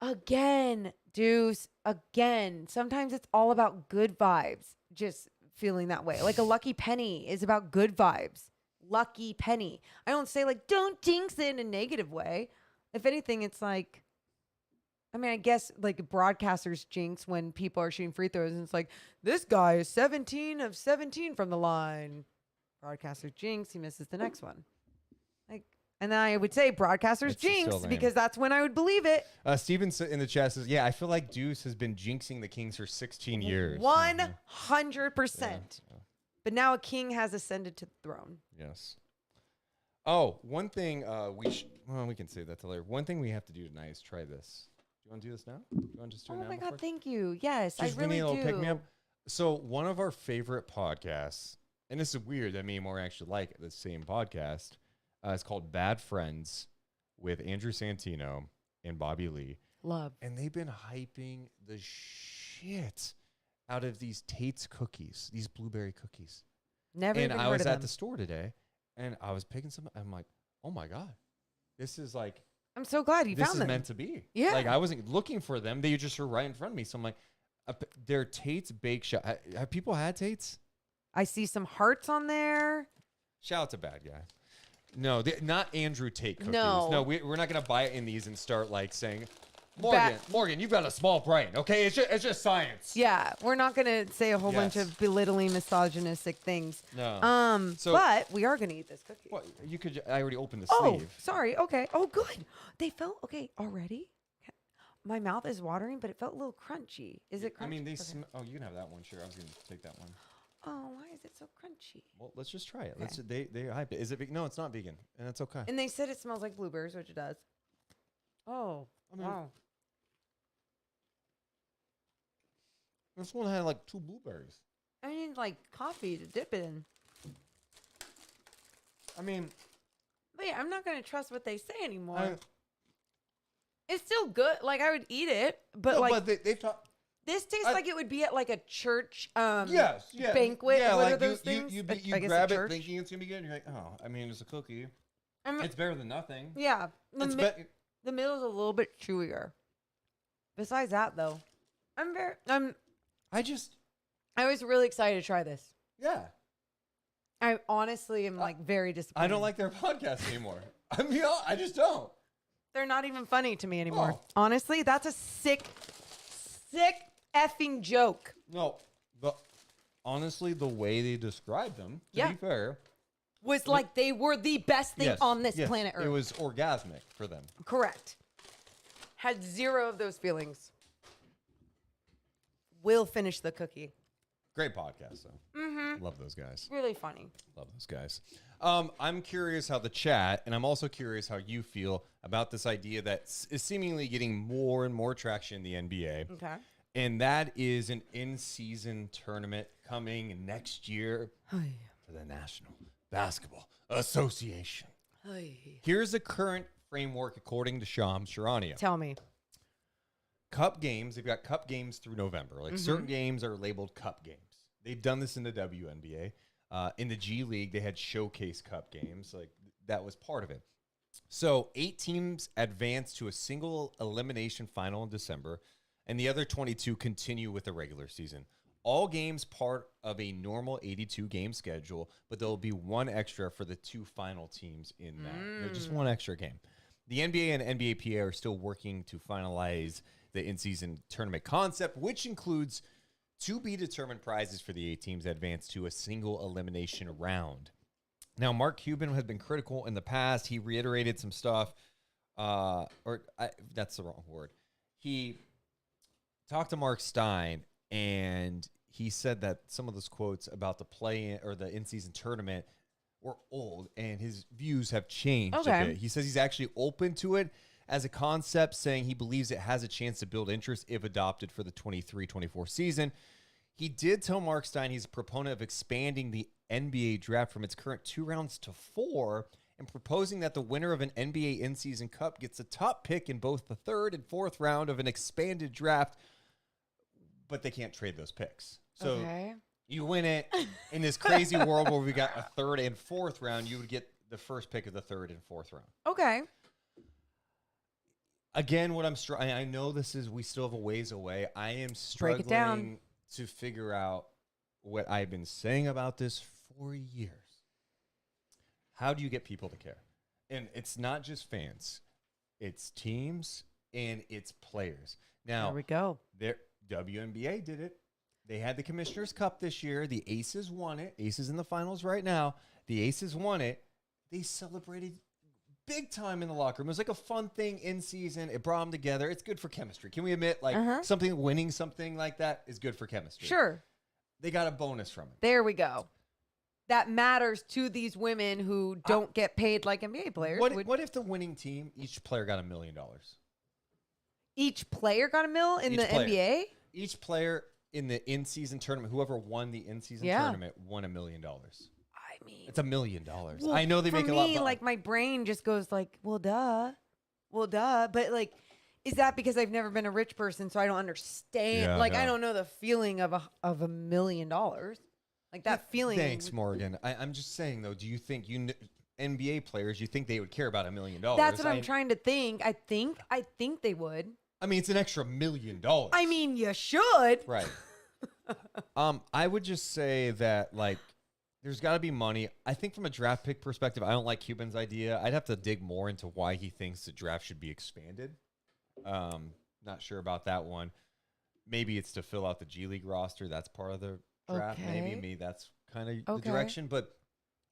Again, Deuce, again. Sometimes it's all about good vibes. Just feeling that way. Like a lucky penny is about good vibes. Lucky penny. I don't say like, don't jinx it in a negative way. If anything, it's like, I mean, I guess like broadcasters jinx when people are shooting free throws and it's like, this guy is 17 of 17 from the line. Broadcaster jinx, he misses the next one. Like, and then I would say broadcasters It's jinx still lame. because that's when I would believe it. Steven in the chat says, yeah, I feel like Deuce has been jinxing the Kings for 16 years. 100%. Yeah. But now a king has ascended to the throne. Yes. Oh, one thing we can save that till later. One thing we have to do tonight is try this. Do you want to do this now? Do you want to just do it now? Oh my before? God, thank you. Yes, Just I really do. pick me up. So one of our favorite podcasts, and this is weird that me and Maura actually like the same podcast. It's called Bad Friends with Andrew Santino and Bobby Lee. Love. And they've been hyping the shit out of these Tate's cookies, these blueberry cookies. Never And even I heard was of at them. the store today, and I was picking some. I'm like, oh my God, this is like, I'm so glad you this found is them. meant to be. Yeah. Like I wasn't looking for them. They just were right in front of me. So I'm like, they're Tate's Bake Shop. Have people had Tate's? I see some hearts on there. Shout out to Bad Guy. No, not Andrew Tate cookies. No. We're not going to buy it in these and start like saying, Ba- Morgan, you've got a small brain, okay? It's just science. Yeah, we're not gonna say a whole bunch Yes. of belittling, misogynistic things. No. So- but we are gonna eat this cookie. Well, you could. I already opened the Oh, sleeve. sorry. Okay. Oh, good. They felt okay already. My mouth is watering, but it felt a little crunchy. Is it crunchy? I mean, they. Okay. Oh, you can have that one. Sure, I was going to take that one. Oh, why is it so crunchy? Well, let's just try it. Okay. Let's. They hype it. Is it? No, it's not vegan, and it's okay. And they said it smells like blueberries, which it does. Oh, wow. This one had like 2 blueberries. I need like coffee to dip it in. I mean, But yeah, I'm not gonna trust what they say anymore. It's still good. Like I would eat it, but no, like but they've talked. this tastes like it would be at like a church Yes, yeah, banquet. Yeah, What like are those things? you I guess grab a it church. thinking it's gonna be good. And you're like, oh, I mean, it's a cookie. I mean, It's better than nothing. yeah, It's the middle's a little bit chewier. Besides that, though, I was really excited to try this. Yeah. I honestly am like very disappointed. I don't like their podcast anymore. I mean, I just don't. They're not even funny to me anymore. Oh. Honestly, that's a sick effing joke. No, honestly, the way they described them, to Yeah. be fair, Was like they were the best thing yes, on this yes, planet Earth. It was orgasmic for them. Correct. Had zero of those feelings. Will finish the cookie. Great podcast, though. Mm-hmm. Love those guys. Really funny. Love those guys. I'm curious how the chat, and I'm also curious how you feel about this idea that is seemingly getting more and more traction in the NBA. Okay. And that is an in-season tournament coming next year to the National Basketball Association. Here's the current framework according to Shams Charania. Tell me. Cup games, they've got cup games through November. Like certain games are labeled cup games. They've done this in the WNBA. In the G League, they had showcase cup games. Like that was part of it. So 8 teams advance to a single elimination final in December, and the other 22 continue with the regular season. All games part of a normal 82-game schedule, but there'll be one extra for the 2 final teams in that. There's just one extra game. The NBA and NBAPA are still working to finalize the in-season tournament concept, which includes to-be-determined prizes for the 8 teams that advance to a single elimination round. Now, Mark Cuban has been critical in the past. He reiterated some stuff, that's the wrong word. He talked to Mark Stein, and he said that some of those quotes about the play or the in-season tournament were old, and his views have changed a bit. He says he's actually open to it as a concept, saying he believes it has a chance to build interest if adopted for the 23-24 season. He did tell Mark Stein he's a proponent of expanding the NBA draft from its current 2 rounds to 4 and proposing that the winner of an NBA in-season cup gets a top pick in both the 3rd and 4th round of an expanded draft, but they can't trade those picks. So You win it in this crazy world where we got a third and fourth round. You would get the first pick of the third and fourth round. Okay. Again, what I know we still have a ways away. I am Break it down. struggling to figure out what I've been saying about this for years. How do you get people to care? And it's not just fans. It's teams and it's players. Now, There we go. WNBA did it. They had the Commissioner's Cup this year. The Aces won it. Aces in the finals right now. The Aces won it. They celebrated big time in the locker room. It was like a fun thing in season. It brought them together. It's good for chemistry. Can we admit, winning something like that is good for chemistry? Sure. They got a bonus from it. There we go. That matters to these women who don't get paid like NBA players. What if the winning team, each player got $1 million? Each player got $1 million in the NBA? Each player in the in-season tournament, whoever won the in-season tournament, won $1 million. I mean, It's $1 million. well, I know they make a lot. For me, like, my brain just goes like, well, duh. But, like, is that because I've never been a rich person, so I don't understand? Yeah, like, no. I don't know the feeling of $1 million. Like, that feeling. Thanks, Morgan. I'm just saying, though, do you think NBA players, you think they would care about $1 million? That's what I'm trying to think. I think they would. I mean, it's an extra $1 million. I mean, you should. Right. I would just say that, like, there's got to be money. I think from a draft pick perspective, I don't like Cuban's idea. I'd have to dig more into why he thinks the draft should be expanded. Not sure about that one. Maybe it's to fill out the G League roster. That's part of the draft. Okay. Maybe that's kind of the direction. But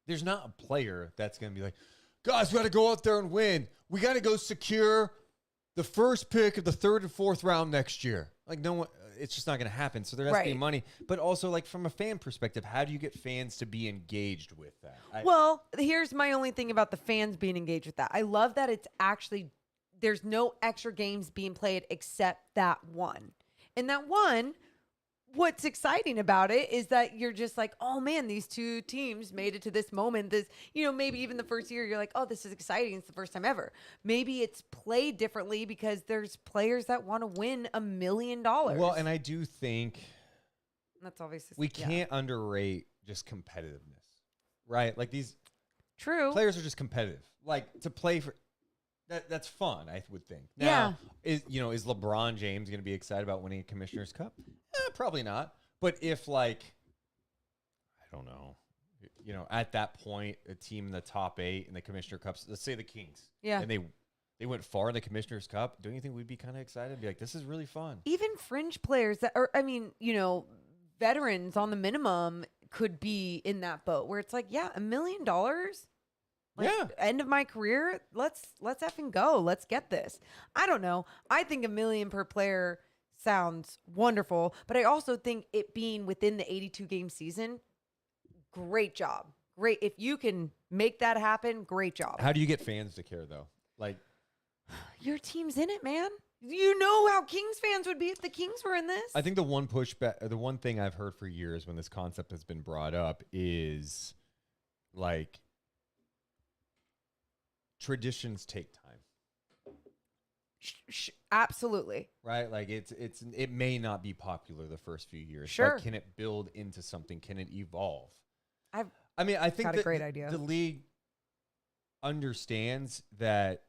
there's not a player that's going to be like, guys, we got to go out there and win. We got to go secure the first pick of the third and fourth round next year. Like, no one, it's just not going to happen. So there has to be money. But also, like, from a fan perspective, how do you get fans to be engaged with that? Well, here's my only thing about the fans being engaged with that. I love that it's actually, there's no extra games being played except that one. And that one, what's exciting about it is that you're just like, oh man, these two teams made it to this moment. This, maybe even the first year you're like, oh, this is exciting. It's the first time ever. Maybe it's played differently because there's players that want to win $1 million. Well, and I do think that's obviously we can't underrate just competitiveness, right? Like, these true players are just competitive. Like, to play for that's fun, I would think. Now, is LeBron James going to be excited about winning a Commissioner's Cup? Probably not. But if, like, I don't know, at that point, a team in the top 8 in the Commissioner Cups, let's say the Kings, and they went far in the Commissioner's Cup, don't you think we'd be kind of excited and be like, this is really fun? Even fringe players that are, veterans on the minimum could be in that boat where it's like, $1 million. Like, end of my career. Let's effing go. Let's get this. I don't know. I think $1 million per player sounds wonderful, but I also think it being within the 82 game season, great job. Great. If you can make that happen, great job. How do you get fans to care, though? Like, your team's in it, man. You know how Kings fans would be if the Kings were in this. I think the one pushback, the one thing I've heard for years when this concept has been brought up is, like, traditions take time. Absolutely. Right? Like, it may not be popular the first few years. Sure. But can it build into something? Can it evolve? I think got a great idea. The league understands that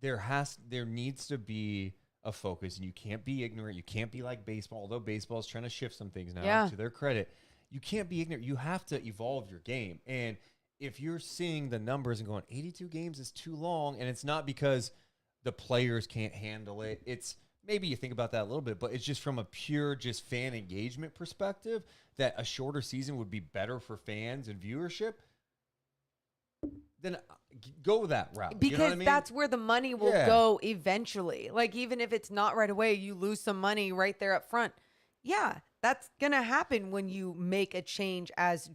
there needs to be a focus, and you can't be ignorant. You can't be like baseball, although baseball is trying to shift some things now to their credit. You can't be ignorant. You have to evolve your game. And if you're seeing the numbers and going, 82 games is too long, and it's not because the players can't handle it. It's maybe you think about that a little bit, but it's just from a pure just fan engagement perspective that a shorter season would be better for fans and viewership. Then go that route. Because you know what I mean? that's where the money will go eventually. Like, even if it's not right away, you lose some money right there up front. Yeah, that's going to happen when you make a change as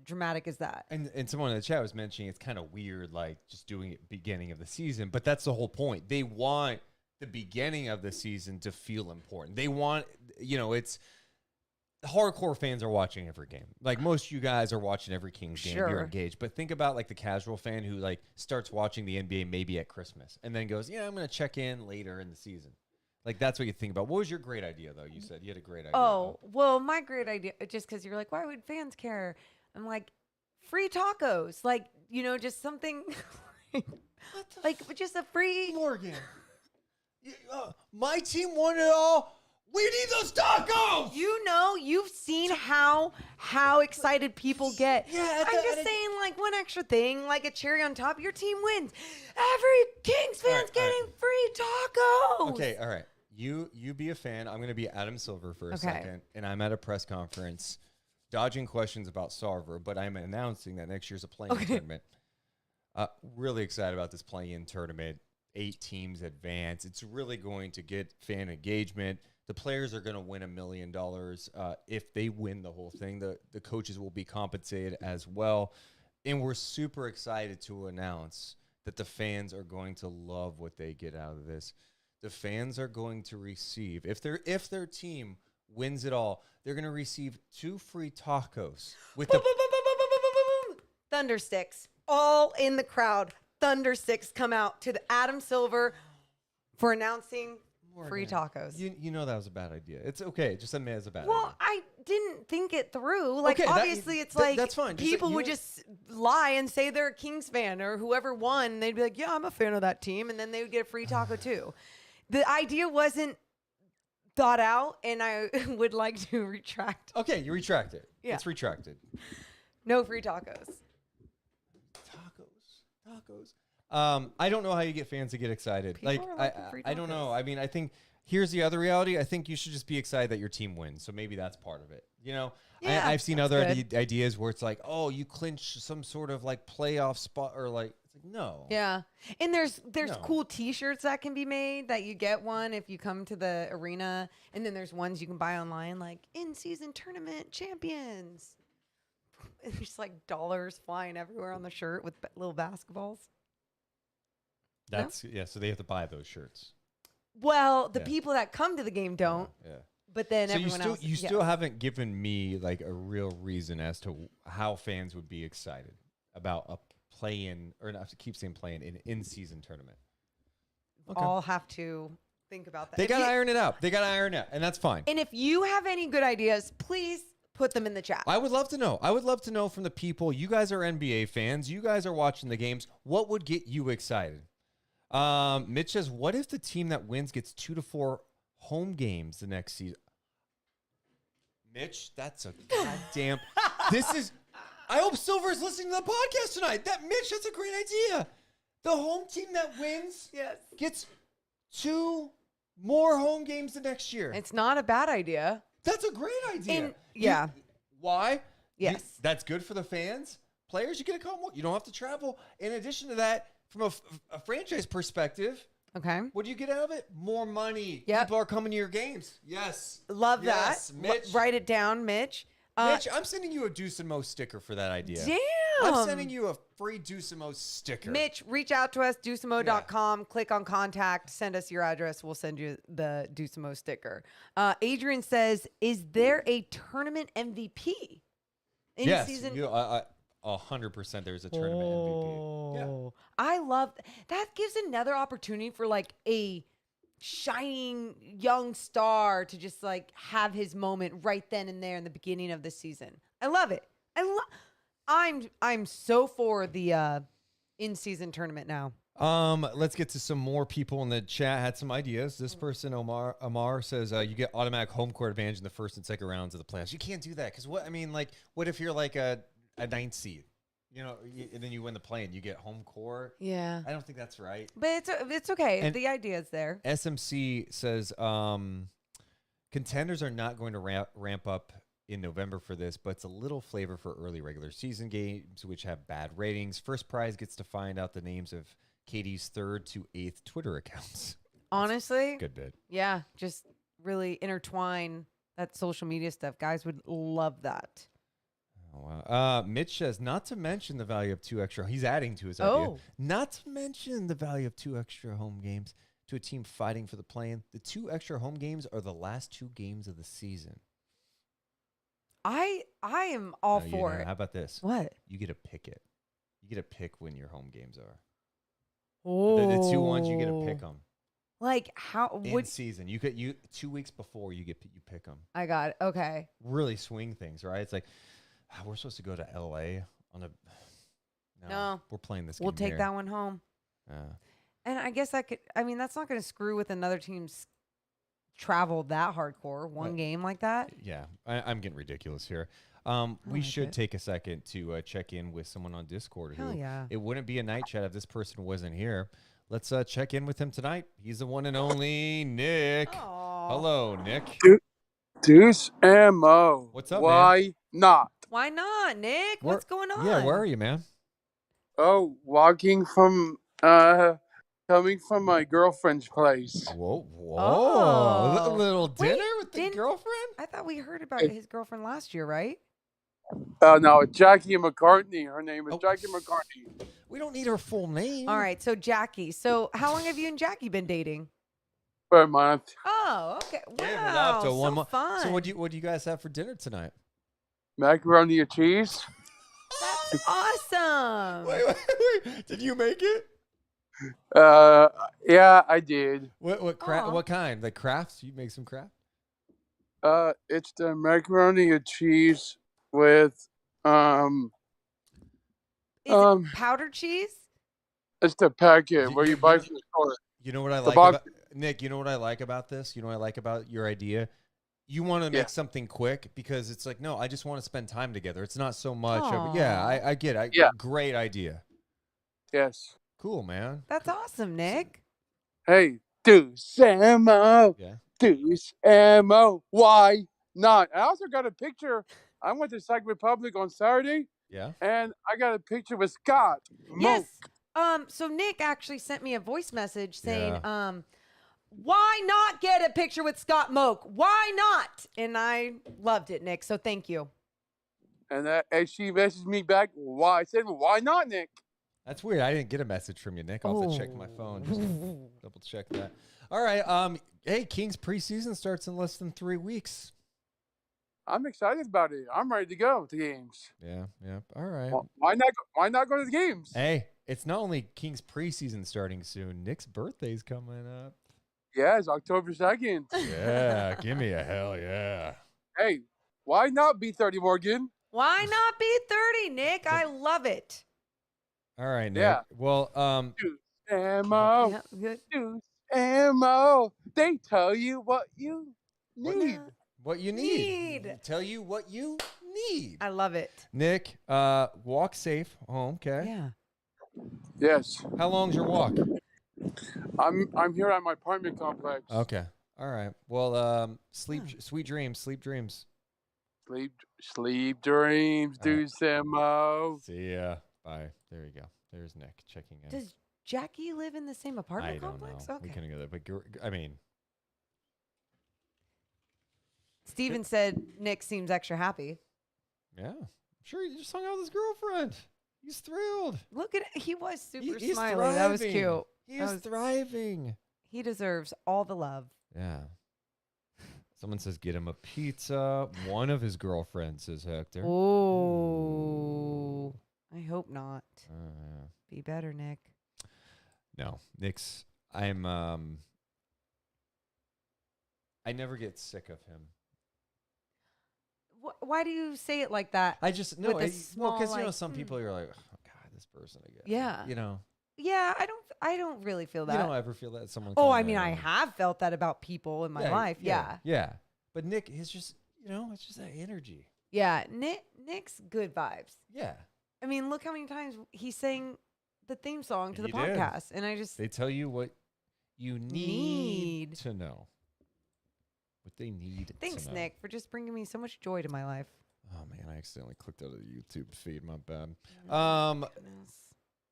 dramatic as that. And someone in the chat was mentioning it's kind of weird, like, just doing it beginning of the season. But that's the whole point. They want the beginning of the season to feel important. They want, it's hardcore fans are watching every game. Like, most of you guys are watching every Kings game. You're engaged. But think about, like, the casual fan who, like, starts watching the NBA maybe at Christmas and then goes, I'm going to check in later in the season. Like, that's what you think about. What was your great idea, though? You said you had a great idea. Oh, well, my great idea, just because you're like, why would fans care? I'm like, free tacos. Like, just something like just a free. Morgan, my team won it all. We need those tacos. You've seen how excited people get. Yeah, I'm just saying, like, one extra thing, like a cherry on top. Your team wins. Every Kings fan's getting free tacos. Okay, all right. You be a fan. I'm going to be Adam Silver for a second, and I'm at a press conference dodging questions about Sarver, but I'm announcing that next year's a play-in tournament. Really excited about this play-in tournament. 8 teams advance. It's really going to get fan engagement. The players are going to win $1 million if they win the whole thing. The coaches will be compensated as well. And we're super excited to announce that the fans are going to love what they get out of this. The fans are going to receive, if their team wins it all, they're going to receive 2 free tacos with the Thunder sticks all in the crowd. Thunder sticks come out to the Adam Silver for announcing free tacos. You know that was a bad idea. It's okay. Just admit it's a bad idea. Well, I didn't think it through. Like, Okay, obviously, it's like that's fine. Just people you- would just lie and say they're a Kings fan or whoever won. They'd be like, yeah, I'm a fan of that team. And then they would get a free taco too. The idea wasn't thought out, and I would like to retract. Okay, you retract it. Yeah. It's retracted. No free tacos. Tacos. I don't know how you get fans to get excited. People are liking free I don't know. tacos. I mean, I think here's the other reality. I think you should just be excited that your team wins. So maybe that's part of it. Yeah, I've seen that's other good. ideas where it's like, oh, you clinch some sort of like playoff spot or like, it's like, no. Yeah. And there's No. cool t-shirts that can be made that you get one if you come to the arena. And then there's ones you can buy online, like in-season tournament champions. And there's like dollars flying everywhere on the shirt with little basketballs. That's so they have to buy those shirts. Well, the Yeah. people that come to the game don't, Yeah. but then So everyone else. you still haven't given me like a real reason as to how fans would be excited about a play-in, or not, I keep saying play-in, an in-season tournament. Okay. all have to think about that. They If got to you- iron it out. They got to iron it, and that's fine. And if you have any good ideas, please put them in the chat. I would love to know. I would love to know from the people. You guys are NBA fans. You guys are watching the games. What would get you excited? Mitch says, what if the team that wins gets 2 to 4 home games the next season? Mitch, that's a goddamn. I hope Silver's listening to the podcast tonight. Mitch, that's a great idea. The home team that wins gets 2 more home games the next year. It's not a bad idea. That's a great idea. And- yeah. Why? Yes. That's good for the fans. Players, you get to come. You don't have to travel. In addition to that, from a franchise perspective, Okay. what do you get out of it? More money. Yep. People are coming to your games. Yes. Love Yes, that. Mitch. Write it down, Mitch. Mitch, I'm sending you a Deuce and Mo sticker for that idea. Damn. I'm sending you a free Deuce and Mo sticker. Mitch, reach out to us, deucemo.com, click on contact, send us your address. We'll send you the Deucemo sticker. Adrian says, is there a tournament MVP? In yes. season? 100% there's a tournament MVP. Yeah. Oh, I love that. Gives another opportunity for like a shining young star to just like have his moment right then and there in the beginning of the season. I love it. I'm so for the in-season tournament now. Let's get to some more people in the chat. Had some ideas. This person, Amar says you get automatic home court advantage in the first and second rounds of the playoffs. You can't do that because what if you're like a 9th seed, and then you win the play and you get home court? Yeah, I don't think that's right. but it's okay. And the idea is there. SMC says contenders are not going to ramp up in November for this, but it's a little flavor for early regular season games which have bad ratings. First prize gets to find out the names of Katie's 3rd to 8th Twitter accounts. Honestly, Good bit. yeah, just really intertwine that social media stuff. Guys would love that. Oh, wow. Mitch says, not to mention the value of 2 extra. He's adding to his idea. Oh. Not to mention the value of 2 extra home games to a team fighting for the play-in. The 2 extra home games are the last 2 games of the season. I am all No, for know. it. How about this? What? You get to pick it. You get to pick when your home games are. Oh, The 2 ones, you get to pick them. Like how In would season, you 2 weeks before you pick them. I got it. Okay. Really swing things, right? It's like we're supposed to go to L.A. on a. No. We're playing this. We'll game take here. that one home. And I guess that's not going to screw with another team's travel that hardcore. One game like that. Yeah, I'm getting ridiculous here. We like should it. take a second to check in with someone on Discord. Hell yeah. It wouldn't be a night chat if this person wasn't here. Let's check in with him tonight. He's the one and only Nick. Aw. Hello, Nick. Deuce ammo. What's up, Why not? Why not, Nick? What's going on? Yeah, where are you, man? Oh, walking from coming from my girlfriend's place. Whoa. Oh. A little dinner Wait, with the girlfriend? I thought we heard about his girlfriend last year, right? No, Jackie McCartney. Her name is Jackie McCartney. We don't need her full name. All right, so Jackie. So how long have you and Jackie been dating? For a month. Oh, okay. Give it Wow, up to one so more. fun. So what do you guys have for dinner tonight? Macaroni and cheese. That's awesome. Wait. Did you make it? Yeah, I did. What kind? Like crafts? You make some craft? It's the macaroni and cheese with Is it powdered cheese? It's the packet where you buy from the store. You know what I like about Nick? You know what I like about this? You know what I like about your idea? You want to make something quick because it's like, no, I just want to spend time together. It's not so much of, I get it. Great idea. Yes. Cool, man. That's awesome, Nick. Hey, Deuce ammo. Yeah. Deuce ammo. Why not? I also got a picture. I went to Sac Republic on Saturday. Yeah. And I got a picture with Scott. Yes. So Nick actually sent me a voice message saying, why not get a picture with Scott Moak? Why not? And I loved it, Nick. So thank you. And she messaged me back. Why? I said, why not, Nick? That's weird. I didn't get a message from you, Nick. I'll have to check my phone. Just double check that. All right. Hey, Kings preseason starts in less than 3 weeks. I'm excited about it. I'm ready to go to games. Yeah. All right. Well, why not go to the games? Hey, it's not only Kings preseason starting soon. Nick's birthday's coming up. Yeah, it's October 2nd. Yeah, give me a hell yeah. Hey, why not be 30, Morgan? Why not be 30, Nick? I love it. All right, Nick. Yeah. Well, Deuce ammo. Yeah, good. Deuce ammo. They tell you what you need. What you need. Tell you what you need. I love it. Nick, walk safe home, okay? Yeah. Yes. How long's your walk? I'm here at my apartment complex. Okay. All right. Well, sweet dreams. Sleep dreams. Sleep dreams. Deuce ammo. See ya. Bye. There you go. There's Nick checking in. Does Jackie live in the same apartment I don't complex? know. Okay. We couldn't go there, but I mean, Steven said Nick seems extra happy. yeah. I'm sure he just hung out with his girlfriend. He's thrilled. Look at it. He was super He's smiley. thriving. That was cute. He is thriving. He deserves all the love. Yeah. Someone says get him a pizza. One of his girlfriends says Hector. Oh, I hope not. Be better, Nick. No, Nick's. I never get sick of him. Why do you say it like that? I just no. With a Well, because small, some people you're like, oh God, this person again. Yeah. You know. Yeah, I don't really feel that. You don't ever feel that someone. Oh, I mean, I have felt that about people in my Yeah, life. Yeah. Yeah. But Nick is just, it's just that energy. Yeah. Nick's good vibes. Yeah. I mean, look how many times he sang the theme song to the He did. podcast, and I just They tell you what you need to know. What they need. Thanks, to know. Nick, for just bringing me so much joy to my life. Oh man, I accidentally clicked out of the YouTube feed. My bad.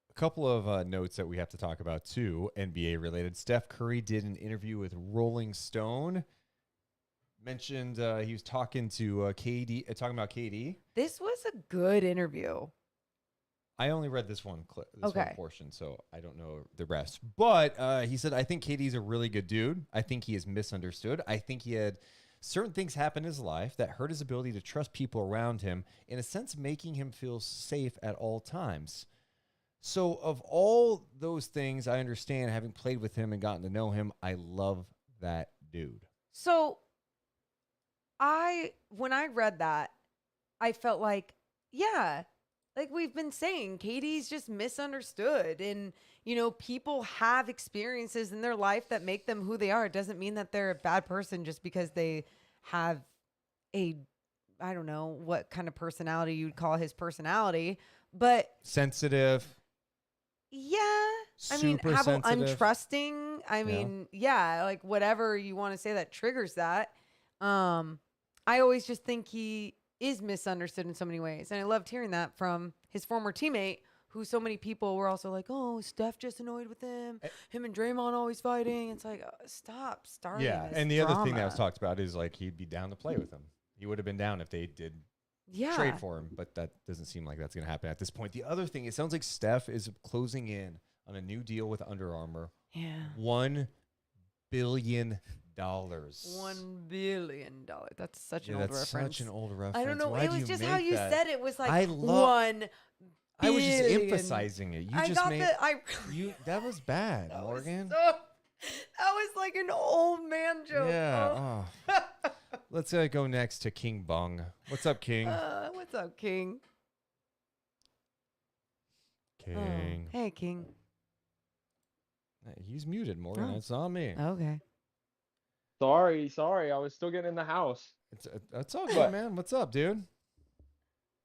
A couple of notes that we have to talk about too, NBA related. Steph Curry did an interview with Rolling Stone. Mentioned he was talking to KD, talking about KD. This was a good interview. I only read this one clip, one Okay. portion, so I don't know the rest. But he said, I think KD's a really good dude. I think he is misunderstood. I think he had certain things happen in his life that hurt his ability to trust people around him, in a sense, making him feel safe at all times. So of all those things, I understand, having played with him and gotten to know him, I love that dude. So when I read that, I felt like, yeah, like we've been saying, Katie's just misunderstood. And, people have experiences in their life that make them who they are. It doesn't mean that they're a bad person just because they have I don't know what kind of personality you'd call his personality, but sensitive. Yeah. I mean, Super how about sensitive. untrusting? I mean, yeah, like whatever you want to say that triggers that. I always just think he is misunderstood in so many ways. And I loved hearing that from his former teammate, who so many people were also like, oh, Steph just annoyed with him. Him and Draymond always fighting. It's like, stop starting Yeah, this and the other thing that drama. was talked about is like he'd be down to play with him. He would have been down if they did Yeah. trade for him, but that doesn't seem like that's going to happen at this point. The other thing, it sounds like Steph is closing in on a new deal with Under Armour. Yeah. $1 billion. $1 billion. That's such an old That's reference. such an old reference. I don't know. Why'd It was you just make how you that? said it. Was like I love- $1 I was just billion. emphasizing it. You I just got made the. I you. That was bad, that was Morgan. that was like an old man joke. Yeah. Oh. Let's go next to King Bhung. What's up, King? What's up, King? King. Hey, King. He's muted, Morgan. Oh. That's on me. Okay. Sorry. I was still getting in the house. It's all good, What? man. What's up, dude?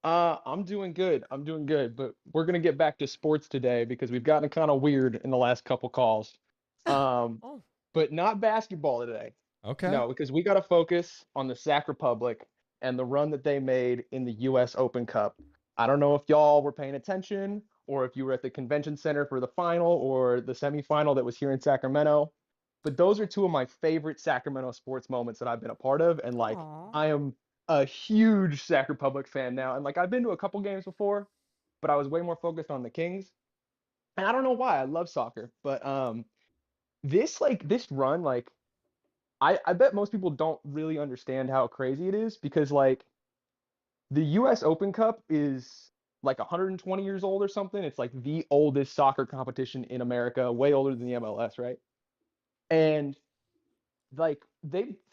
I'm doing good. But we're gonna get back to sports today because we've gotten kind of weird in the last couple calls. Oh. But not basketball today. Okay. No, because we got to focus on the Sac Republic and the run that they made in the U.S. Open Cup. I don't know if y'all were paying attention or if you were at the convention center for the final or the semifinal that was here in Sacramento. But those are two of my favorite Sacramento sports moments that I've been a part of. And like, Aw. I am a huge Sac Republic fan now. And like, I've been to a couple games before, but I was way more focused on the Kings. And I don't know why. I love soccer, but this run, like, I bet most people don't really understand how crazy it is because like the US Open Cup is like 120 years old or something. It's like the oldest soccer competition in America, way older than the MLS, right? And like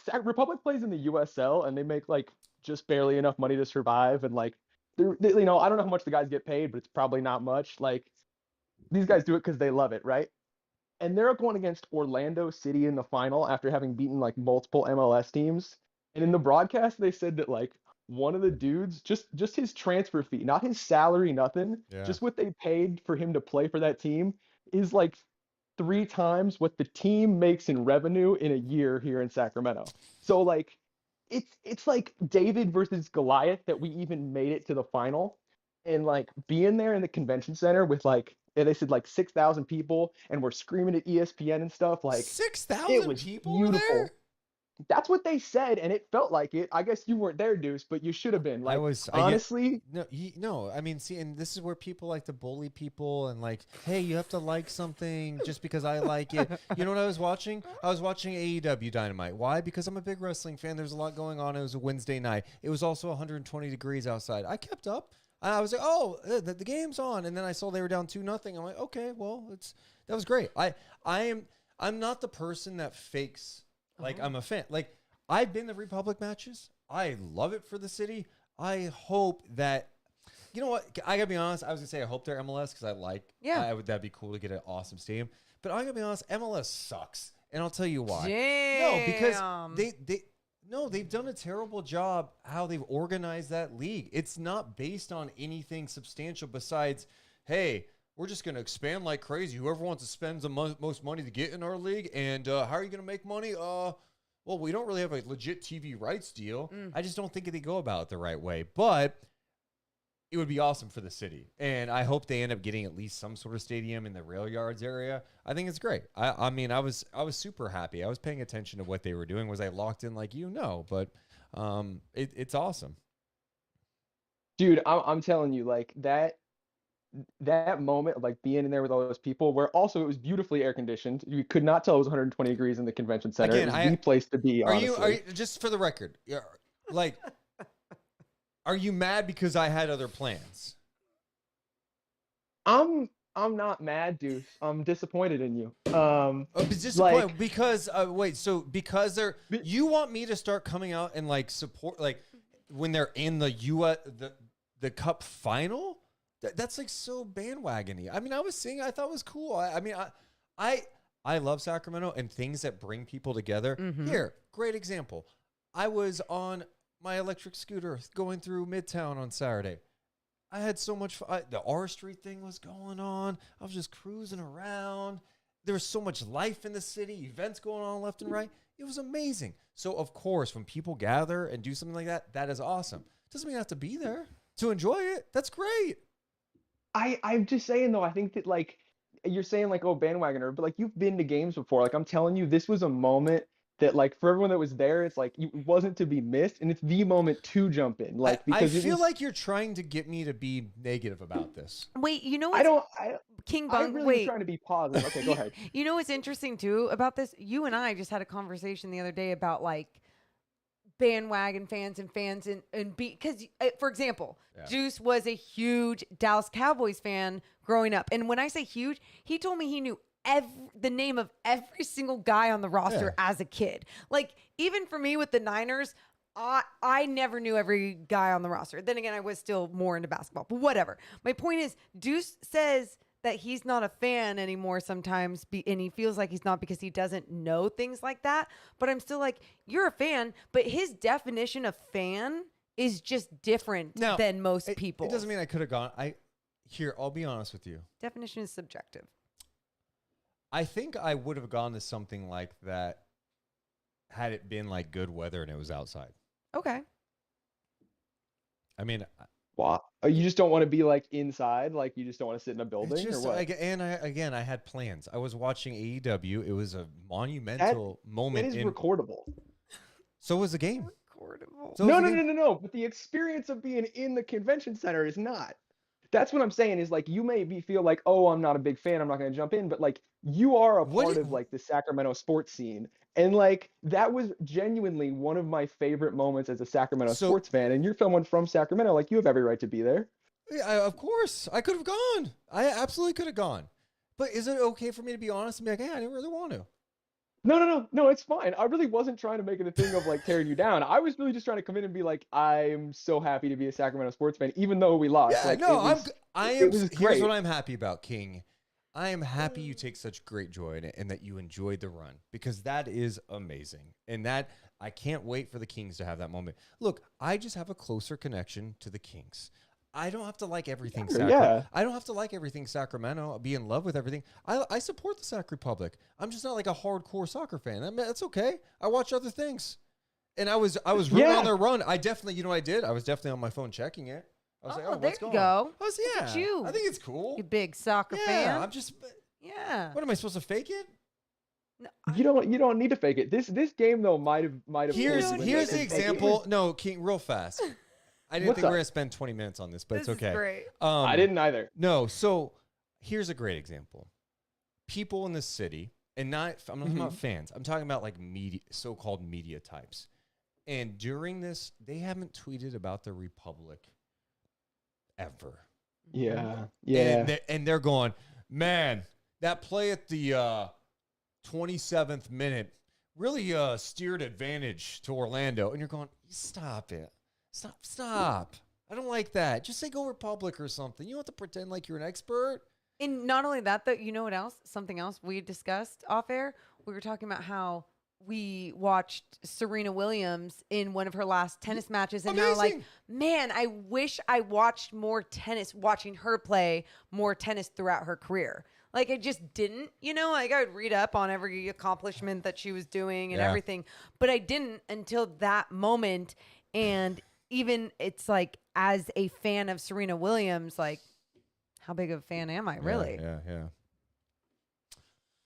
Sac Republic plays in the USL and they make like just barely enough money to survive. And like I don't know how much the guys get paid, but it's probably not much. Like these guys do it because they love it, right? And they're going against Orlando City in the final after having beaten like multiple MLS teams. And in the broadcast, they said that like one of the dudes, just his transfer fee, not his salary, nothing, just what they paid for him to play for that team is like 3 times what the team makes in revenue in a year here in Sacramento. So like it's like David versus Goliath that we even made it to the final. And like being there in the convention center with like they said like 6,000 people and we're screaming at ESPN and stuff, like 6,000 people were beautiful. there? That's what they said, and it felt like it. I guess you weren't there, Deuce, but you should have been. Like, honestly. No, I mean, see, and this is where people like to bully people and like, hey, you have to like something just because I like it. You know what I was watching? I was watching AEW Dynamite. Why? Because I'm a big wrestling fan. There's a lot going on. It was a Wednesday night. It was also 120 degrees outside. I kept up. I was like, oh, the game's on, and then I saw they were down 2-0. I'm like, okay, well, that was great. I'm not the person that fakes. Like, I'm a fan. Like, I've been to Republic matches. I love it for the city. I hope that, you know what? I got to be honest. I was going to say I hope they're MLS because that'd be cool to get an awesome stadium. But I got to be honest, MLS sucks. And I'll tell you why. Damn. No, because they've done a terrible job how they've organized that league. It's not based on anything substantial besides, hey, we're just going to expand like crazy. Whoever wants to spend the most money to get in our league. And how are you going to make money? Well, we don't really have a legit TV rights deal. I just don't think they go about it the right way. But it would be awesome for the city. And I hope they end up getting at least some sort of stadium in the rail yards area. I think it's great. I mean, I was super happy. I was paying attention to what they were doing. Was I locked in like but it's awesome. Dude, I'm telling you, like that moment of like being in there with all those people where also it was beautifully air conditioned. You could not tell it was 120 degrees in the convention center. Again, it was the place to be. Are you just for the record, like, are you mad because I had other plans? I'm I'm not mad, Deuce. I'm disappointed in you. Disappointed because wait, so because Be- you want me to start coming out and like support like when they're in the the Cup final? That's like so bandwagony. I mean, I thought it was cool. I love Sacramento and things that bring people together. Here, great example. I was on my electric scooter going through Midtown on Saturday. I had so much fun. The R Street thing was going on. I was just cruising around. There was so much life in the city, events going on left and right. It was amazing. So, of course, when people gather and do something like that, that is awesome. Doesn't mean you have to be there to enjoy it. That's great. I'm just saying though, I think that like you're saying like, oh, bandwagoner, but like you've been to games before. Like I'm telling you, this was a moment that like for everyone that was there, it's like it wasn't to be missed, and it's the moment to jump in. Like because I feel like you're trying to get me to be negative about this. Wait, you know I what? don't. King I Bhung, really was wait. trying to be positive. Okay, go ahead. You know what's interesting too about this? You and I just had a conversation the other day about like bandwagon fans and because for example, Deuce was a huge Dallas Cowboys fan growing up, and when I say huge, he told me he knew the name of every single guy on the roster as a kid. Like even for me with the Niners, I never knew every guy on the roster. Then again, I was still more into basketball, but whatever. My point is, Deuce says that he's not a fan anymore sometimes, and he feels like he's not because he doesn't know things like that. But I'm still like, you're a fan, but his definition of fan is just different than most people. It doesn't mean I could have gone. I'll be honest with you. Definition is subjective. I think I would have gone to something like that had it been like good weather and it was outside. Okay. I mean, Wow. You just don't want to be like inside, like you just don't want to sit in a building, just, or what? I had plans. I was watching AEW. It was a monumental moment. It is recordable. So was the game. Recordable. So No. But the experience of being in the convention center is not. That's what I'm saying is like you may feel like, oh, I'm not a big fan, I'm not going to jump in, but like you are a part of like the Sacramento sports scene, and like that was genuinely one of my favorite moments as a Sacramento sports fan. And you're someone from Sacramento, like you have every right to be there. Yeah, of course, I could have gone. I absolutely could have gone. But is it okay for me to be honest and be like, hey, I didn't really want to? No, it's fine. I really wasn't trying to make it a thing of like tearing you down. I was really just trying to come in and be like, I'm so happy to be a Sacramento sports fan, even though we lost. Yeah, like, no, it was great. Here's what I'm happy about, King. I am happy you take such great joy in it and that you enjoyed the run, because that is amazing. And that I can't wait for the Kings to have that moment. Look, I just have a closer connection to the Kings. I don't have to like everything Sacramento. I don't have to like everything Sacramento, be in love with everything. I support the Sac Republic. I'm just not like a hardcore soccer fan. I mean, that's okay. I watch other things. And I was rooting on their run. I definitely, you know what I did? I was definitely on my phone checking it. I was like, oh, there what's you going go. on? I was, Look at you. I think it's cool. You big soccer fan. Yeah, I'm just. Yeah. What am I supposed to fake it? No, You don't need to fake it. This game though might have. Here's the example. No, King, real fast. I didn't think we were gonna spend 20 minutes on this, but it's okay. Is great. I didn't either. No, so here's a great example. People in the city, and I'm not talking about fans. I'm talking about like media, so-called media types. And during this, they haven't tweeted about the Republic ever. Yeah. And they're going, man, that play at the 27th minute really steered advantage to Orlando. And you're going, stop it. Stop. I don't like that. Just say go Republic or something. You don't have to pretend like you're an expert. And not only that, though, you know what else? Something else we discussed off air. We were talking about how we watched Serena Williams in one of her last tennis matches, and now like, man, I wish I watched more tennis, watching her play more tennis throughout her career. Like I just didn't, like I would read up on every accomplishment that she was doing and everything, but I didn't until that moment. And even it's like, as a fan of Serena Williams, like, how big of a fan am I really? Yeah.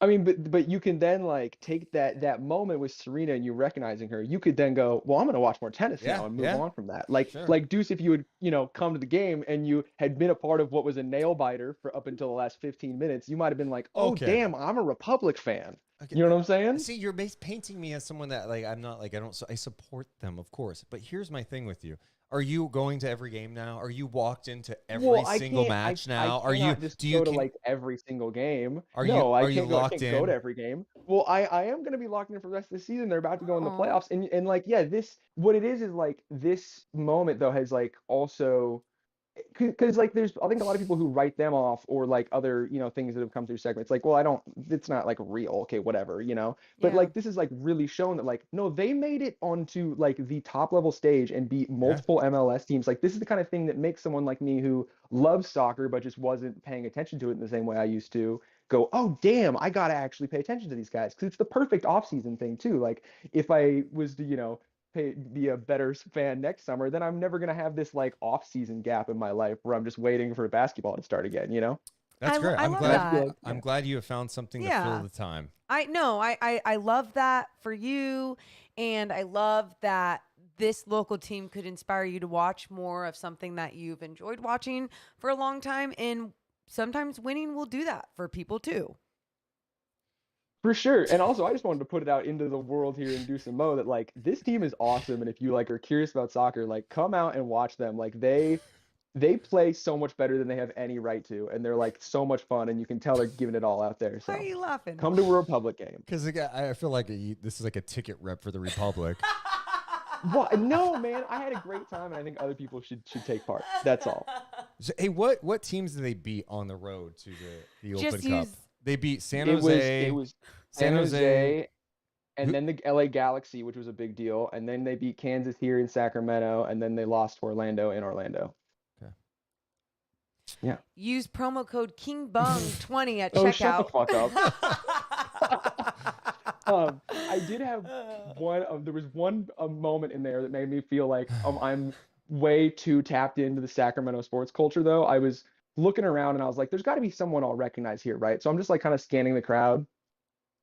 I mean, but you can then like take that moment with Serena and you recognizing her. You could then go, well, I'm going to watch more tennis now and move on from that. Like Deuce, if you would, come to the game and you had been a part of what was a nail biter for up until the last 15 minutes, you might have been like, oh, damn, I'm a Republic fan. Okay. You know what I'm saying? See, you're painting me as someone that like I'm not like I support them, of course. But here's my thing with you: are you going to every game now? Are you walked into every single match now? I cannot just go to like every single game. I can't go to every game. Well, I am going to be locked in for the rest of the season. They're about to go in the playoffs, and like what it is like this moment though has like also. Because like I think a lot of people who write them off or like other things that have come through segments like, well, it's not like real, okay, whatever, but like this is like really shown that like no, they made it onto like the top level stage and beat multiple MLS teams. Like this is the kind of thing that makes someone like me who loves soccer but just wasn't paying attention to it in the same way I used to go, oh damn, I gotta actually pay attention to these guys, because it's the perfect off-season thing too. Like if I was to be a better fan next summer, then I'm never gonna have this like off-season gap in my life where I'm just waiting for basketball to start again. That's great. I'm glad you have found something to fill the time. I love that for you, and I love that this local team could inspire you to watch more of something that you've enjoyed watching for a long time, and sometimes winning will do that for people too. For sure. And also, I just wanted to put it out into the world here in Deuce and Mo that like this team is awesome, and if you like are curious about soccer, like come out and watch them. Like they play so much better than they have any right to, and they're like so much fun, and you can tell they're giving it all out there. So why are you laughing? Come to a Republic game. Because I feel like this is like a ticket rep for the Republic. What? No, man, I had a great time, and I think other people should take part. That's all. So, hey, what teams do they beat on the road to the Open Cup? They beat San Jose. It was San Jose, and then the LA Galaxy, which was a big deal, and then they beat Kansas here in Sacramento, and then they lost to Orlando in Orlando. Okay. Yeah. Use promo code KingBung20 at checkout. Shut the fuck up. I did have there was one moment in there that made me feel like I'm way too tapped into the Sacramento sports culture, though. I was looking around and I was like, there's got to be someone I'll recognize here, right? So I'm just like kind of scanning the crowd,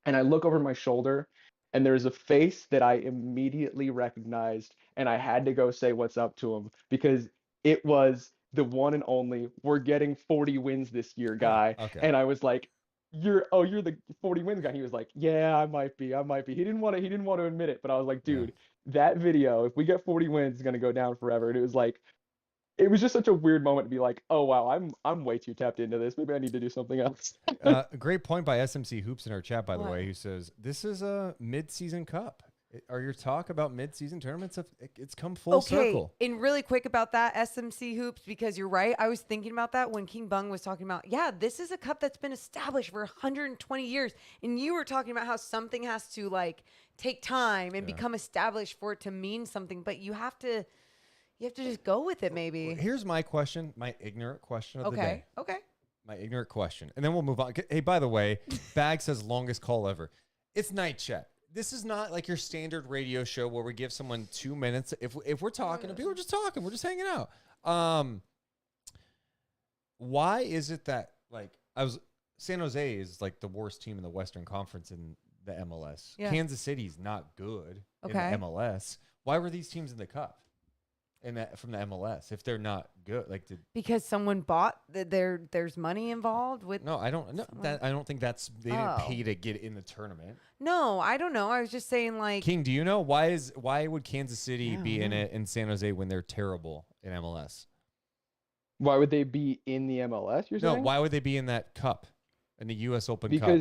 and I look over my shoulder, and there's a face that I immediately recognized, and I had to go say what's up to him, because it was the one and only "we're getting 40 wins this year" guy. Okay. And I was like, you're the 40 wins guy. He was like, yeah, I might be. He didn't want to admit it, but I was like, dude, that video, if we get 40 wins, is gonna go down forever. And it was like, it was just such a weird moment to be like, oh wow, I'm way too tapped into this. Maybe I need to do something else. A great point by SMC Hoops in our chat, by the way, who says this is a mid-season cup. Are your talk about mid-season tournaments? It's come full circle. And really quick about that SMC Hoops, because you're right. I was thinking about that when King Bung was talking about, this is a cup that's been established for 120 years. And you were talking about how something has to like take time and become established for it to mean something, but you have to just go with it, maybe. Here's my question, my ignorant question of the day. Okay. My ignorant question. And then we'll move on. Hey, by the way, Bag says longest call ever. It's Night Chat. This is not like your standard radio show where we give someone 2 minutes. If we're talking to people, we're just talking. We're just hanging out. Why is it that like San Jose is like the worst team in the Western Conference in the MLS? Yeah. Kansas City's not good in the MLS. Why were these teams in the cup? From the MLS, if they're not good, because someone bought there's money involved with. No, I don't. No, I don't think they didn't pay to get in the tournament. No, I don't know. I was just saying, like, King, do you know why would Kansas City be in it in San Jose when they're terrible in MLS? Why would they be in the MLS? You're saying? No, why would they be in that cup, in the U.S. Open Cup?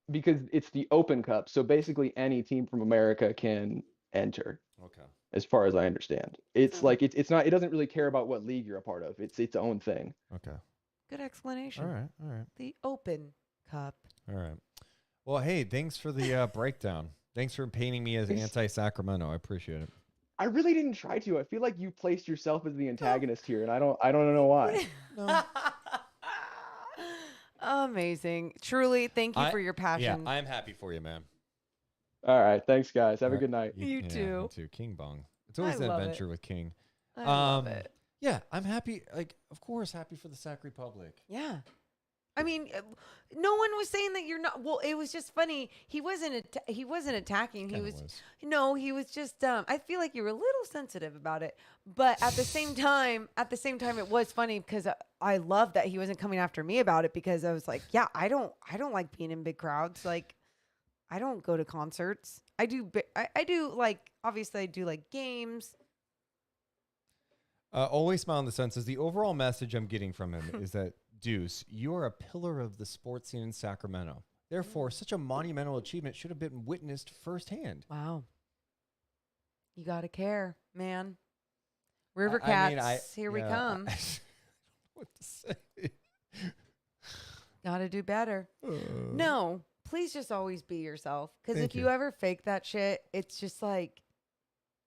Because it's the Open Cup, so basically any team from America can enter. Okay. As far as I understand, it's like it's not. It doesn't really care about what league you're a part of. It's its own thing. Okay. Good explanation. All right. The Open Cup. All right. Well, hey, thanks for the breakdown. Thanks for painting me as anti-Sacramento. I appreciate it. I really didn't try to. I feel like you placed yourself as the antagonist here, and I don't know why. No. Amazing. Truly, thank you for your passion. Yeah, I'm happy for you, man. All right. Thanks, guys. Have a good night. You too. You too. King Bung. It's always an adventure with King. I love it. Yeah, I'm happy. Like, of course, happy for the Sac Republic. Yeah. I mean, no one was saying that you're not. Well, it was just funny. He wasn't attacking. He was. No, he was just. I feel like you were a little sensitive about it, but at the same time, it was funny because I love that he wasn't coming after me about it, because I was like, yeah, I don't like being in big crowds. Like, I don't go to concerts. I do like, obviously I do like games. Always smile in the sun says the overall message I'm getting from him is that, Deuce, you are a pillar of the sports scene in Sacramento. Therefore, such a monumental achievement should have been witnessed firsthand. Wow. You got to care, man. River Cats, here we come. What to say? Got to do better. No, please just always be yourself. Because if you. you ever fake that shit, it's just like,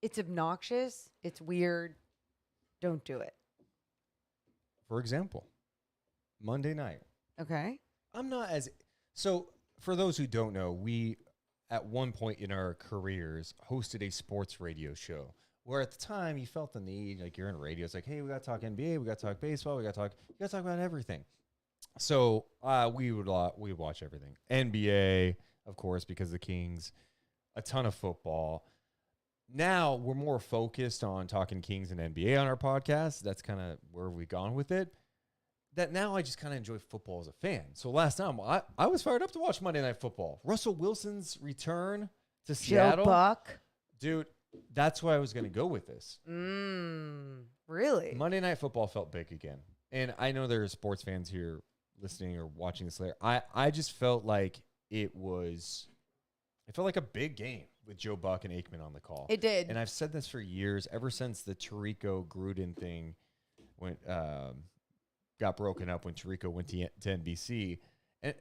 it's obnoxious. It's weird. Don't do it. For example, Monday night. Okay. I'm not as... So, for those who don't know, we, at one point in our careers, hosted a sports radio show where at the time you felt the need, like you're in radio, it's like, hey, we got to talk NBA, we got to talk baseball, we got to talk about everything. So we would watch everything. NBA, of course, because of the Kings, a ton of football. Now we're more focused on talking Kings and NBA on our podcast. That's kind of where we've gone with it. That now I just kind of enjoy football as a fan. So last time I was fired up to watch Monday Night Football. Russell Wilson's return to Seattle. Joe Buck. Dude, that's why I was going to go with this. Really? Monday Night Football felt big again. And I know there are sports fans here listening or watching this later. I just felt like it felt like a big game with Joe Buck and Aikman on the call. It did. And I've said this for years, ever since the Tirico Gruden thing went got broken up when Tirico went to NBC. And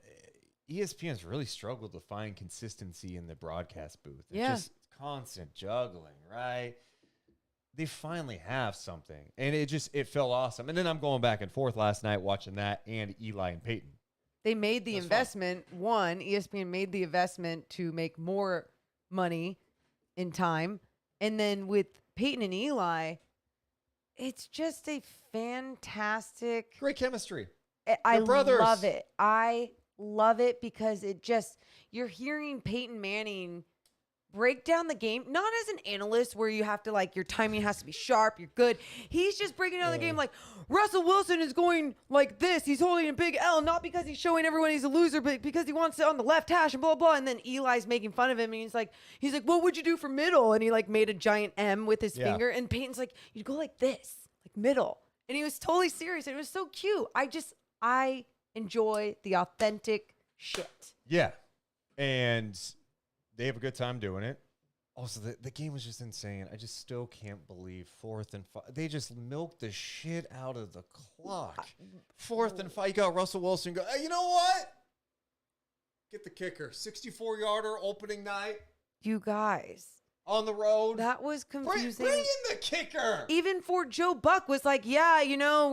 ESPN's really struggled to find consistency in the broadcast booth. It's just constant juggling, right? They finally have something. And it felt awesome. And then I'm going back and forth last night watching that and Eli and Peyton. They made the investment. Fun. ESPN made the investment to make more money in time. And then with Peyton and Eli, it's just a fantastic... Great chemistry. I brothers. love it. I love it because you're hearing Peyton Manning break down the game, not as an analyst where you have to, like, your timing has to be sharp, you're good. He's just breaking down the game like, Russell Wilson is going like this. He's holding a big L, not because he's showing everyone he's a loser, but because he wants it on the left hash and blah, blah. And then Eli's making fun of him. And he's like, what would you do for middle? And he, like, made a giant M with his finger. And Peyton's like, you go like this, like middle. And he was totally serious. And it was so cute. I enjoy the authentic shit. Yeah. And they have a good time doing it. Also, the game was just insane. I just still can't believe 4th and 5. They just milked the shit out of the clock. 4th and 5. You got Russell Wilson go, hey, you know what? Get the kicker. 64-yarder opening night. You guys. On the road. That was confusing. Bring in the kicker. Even for Joe Buck was like, yeah,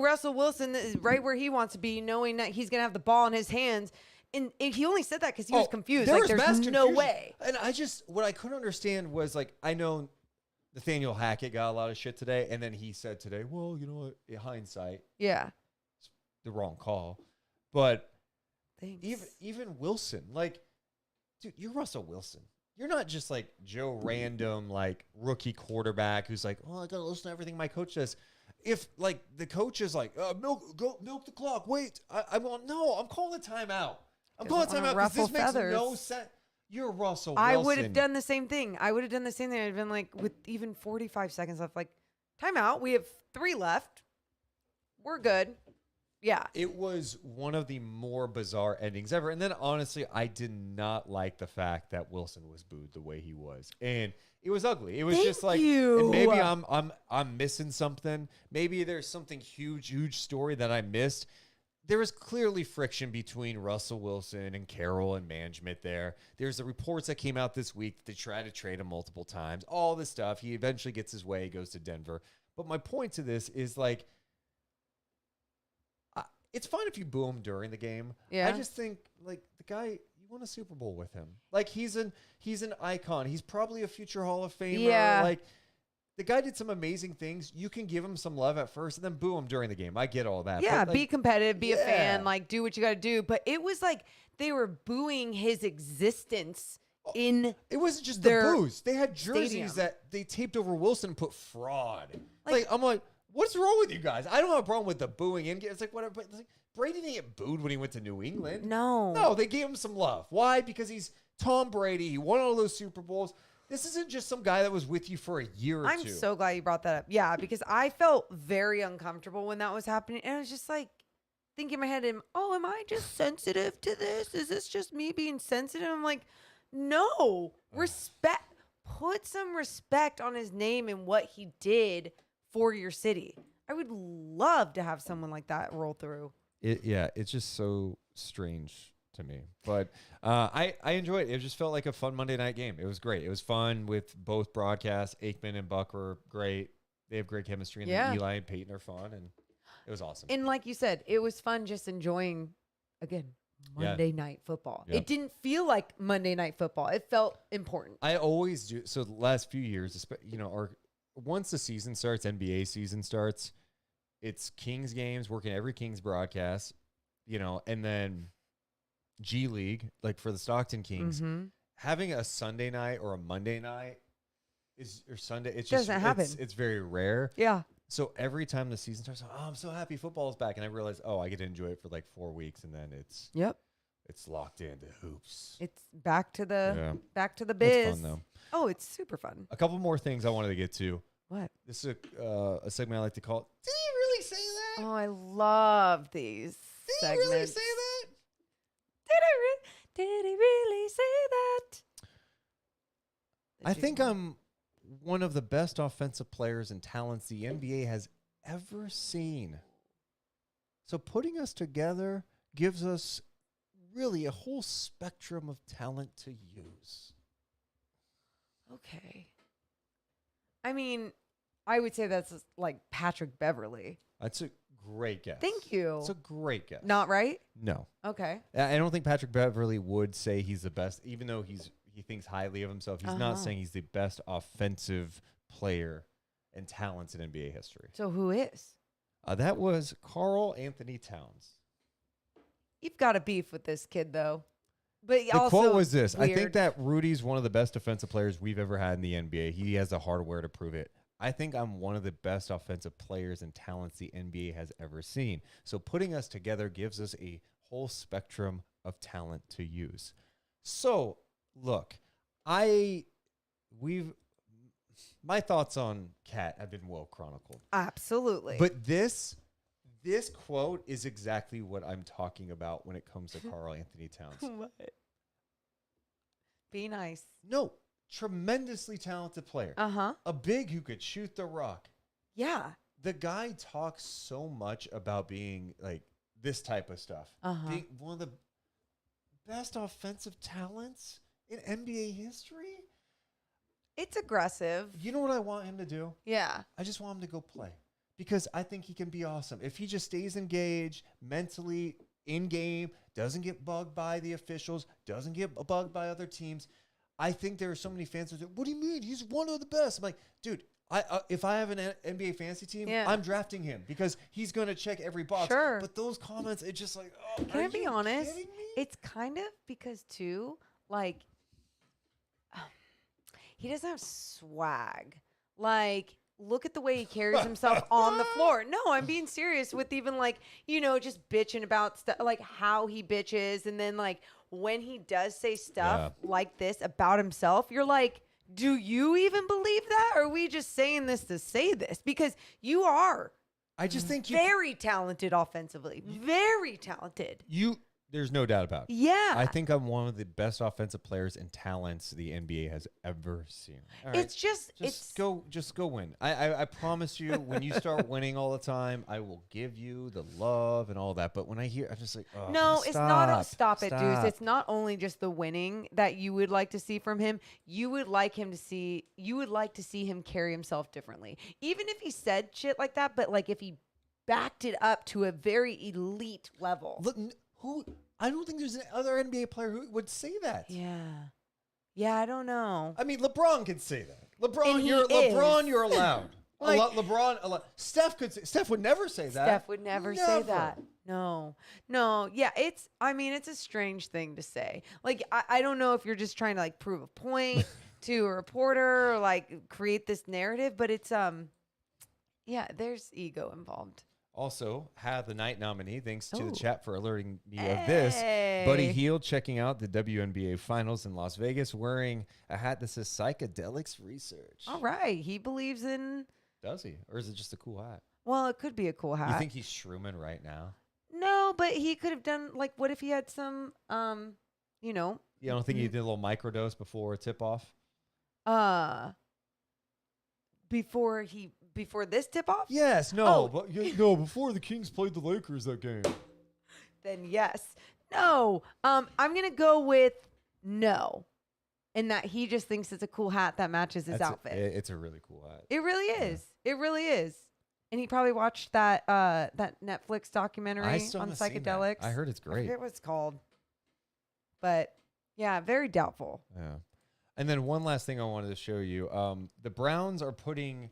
Russell Wilson is right where he wants to be, knowing that he's going to have the ball in his hands. And he only said that because he was confused. Like, there's no way. And what I couldn't understand was, like, I know Nathaniel Hackett got a lot of shit today. And then he said today, well, you know what, in hindsight. Yeah. It's the wrong call. But Thanks. even Wilson, like, dude, you're Russell Wilson. You're not just like Joe Random, like, rookie quarterback who's like, oh, I got to listen to everything my coach says. If, like, the coach is like, milk the clock, wait. I'm calling the timeout. I'm calling the timeout because this makes no sense. You're Russell Wilson. I would have done the same thing. I'd have been like, with even 45 seconds left, like, timeout. We have 3 left. We're good. Yeah. It was one of the more bizarre endings ever. And then, honestly, I did not like the fact that Wilson was booed the way he was. And it was ugly. It was just like, and maybe I'm missing something. Maybe there's something huge story that I missed. There was clearly friction between Russell Wilson and Carroll and management there. There's the reports that came out this week that they tried to trade him multiple times. All this stuff. He eventually gets his way, goes to Denver. But my point to this is, like, it's fine if you boo him during the game. Yeah. I just think, like, the guy, you won a Super Bowl with him. Like, he's an icon. He's probably a future Hall of Famer. Yeah. Like, the guy did some amazing things. You can give him some love at first and then boo him during the game. I get all that. Yeah, but, like, be competitive, be a fan, like, do what you got to do. But it was like they were booing his existence in it wasn't just the boos. They had jerseys stadium. that they taped over Wilson and put fraud. Like, I'm like, what's wrong with you guys? I don't have a problem with the booing in. It's like, whatever. But, like, Brady didn't get booed when he went to New England. No. No, they gave him some love. Why? Because he's Tom Brady. He won all those Super Bowls. This isn't just some guy that was with you for a year or two. I'm so glad you brought that up. Yeah, because I felt very uncomfortable when that was happening. And I was just like thinking in my head, am I just sensitive to this? Is this just me being sensitive? I'm like, no. Respect. Put some respect on his name and what he did for your city. I would love to have someone like that roll through. It's just so strange to me. But I enjoyed it. It just felt like a fun Monday night game. It was great. It was fun with both broadcasts. Aikman and Buck were great. They have great chemistry. And then Eli and Peyton are fun. And it was awesome. And like you said, it was fun just enjoying, again, Monday night football. It didn't feel like Monday night football. It felt important. I always do. So the last few years, once the season starts, NBA season starts, it's Kings games, working every Kings broadcast, and then G League, like for the Stockton Kings, having a Sunday night or a Monday night or Sunday, it's just doesn't happen. It's very rare. Yeah. So every time the season starts, I'm so happy football's back, and I realize, I get to enjoy it for like 4 weeks, and then it's locked into hoops. It's back to the biz. It's fun though. Oh, it's super fun. A couple more things I wanted to get to. What? This is a segment I like to call. Did he really say that? Oh, I love these segments. Did he really say that? Did he really say that? I think I'm one of the best offensive players and talents the NBA has ever seen. So putting us together gives us really a whole spectrum of talent to use. Okay. I mean, I would say that's like Patrick Beverly. That's a great guess. Thank you. It's a great guess. Not right? No. Okay. I don't think Patrick Beverly would say he's the best, even though he thinks highly of himself. He's not saying he's the best offensive player and talents in NBA history. So who is? That was Karl Anthony Towns. You've got a beef with this kid, though. But The also quote was this. weird. I think that Rudy's one of the best defensive players we've ever had in the NBA. He has the hardware to prove it. I think I'm one of the best offensive players and talents the NBA has ever seen. So putting us together gives us a whole spectrum of talent to use. So, look, my thoughts on Cat have been well chronicled. Absolutely. But this quote is exactly what I'm talking about when it comes to Karl Anthony Towns. What? Be nice. No, tremendously talented player. Uh-huh. A big who could shoot the rock. Yeah. The guy talks so much about being like this type of stuff. Being one of the best offensive talents in NBA history. It's aggressive. You know what I want him to do? Yeah. I just want him to go play. Because I think he can be awesome. If he just stays engaged, mentally in game, doesn't get bugged by the officials, doesn't get bugged by other teams, I think there are so many fans who say, what do you mean? He's one of the best. I'm like, dude, if I have an NBA fantasy team, I'm drafting him because he's going to check every box. Sure. But those comments, it's just like, oh, Can I be honest? Kidding me? It's kind of because, too, like, he doesn't have swag. Like, look at the way he carries himself on the floor. No, I'm being serious with even like, just bitching about stuff, like how he bitches. And then like when he does say stuff like this about himself, you're like, do you even believe that? Or are we just saying this to say this? Because you are. I just think very talented offensively. Very talented. There's no doubt about it. Yeah. I think I'm one of the best offensive players and talents the NBA has ever seen. All right. It's just go win. I promise you, when you start winning all the time, I will give you the love and all that. But when I hear, I'm just like, oh, no, it's not. Stop it, Deuce. Stop. It's not only just the winning that you would like to see from him. You would like to see him carry himself differently. Even if he said shit like that, but like if he backed it up to a very elite level. Look, I don't think there's another NBA player who would say that. Yeah, I don't know. I mean, LeBron could say that. And You're allowed. Like, LeBron, Steph would never say that. Steph would never say that. No. Yeah, it's a strange thing to say. Like, I don't know if you're just trying to like prove a point to a reporter or like create this narrative, but it's, there's ego involved. Also, had the night nominee, thanks to the Ooh. chat for alerting me of this. Buddy Hey. Hield checking out the WNBA Finals in Las Vegas wearing a hat that says Psychedelics Research. All right. He believes in. Does he? Or is it just a cool hat? Well, it could be a cool hat. You think he's shrooming right now? No, but he could have done like. What if he had some? You know. You don't think he did a little microdose before tip off? Before this tip off? Yes, no, Oh. but no. Before the Kings played the Lakers that game. Then yes. No. I'm gonna go with no. In that he just thinks it's a cool hat that matches his outfit. It's a really cool hat. It really is. It really is. And he probably watched that that Netflix documentary I still on haven't seen that. psychedelics. I heard it's I great. forget what it's called. But yeah, very doubtful. Yeah. And then one last thing I wanted to show you. The Browns are putting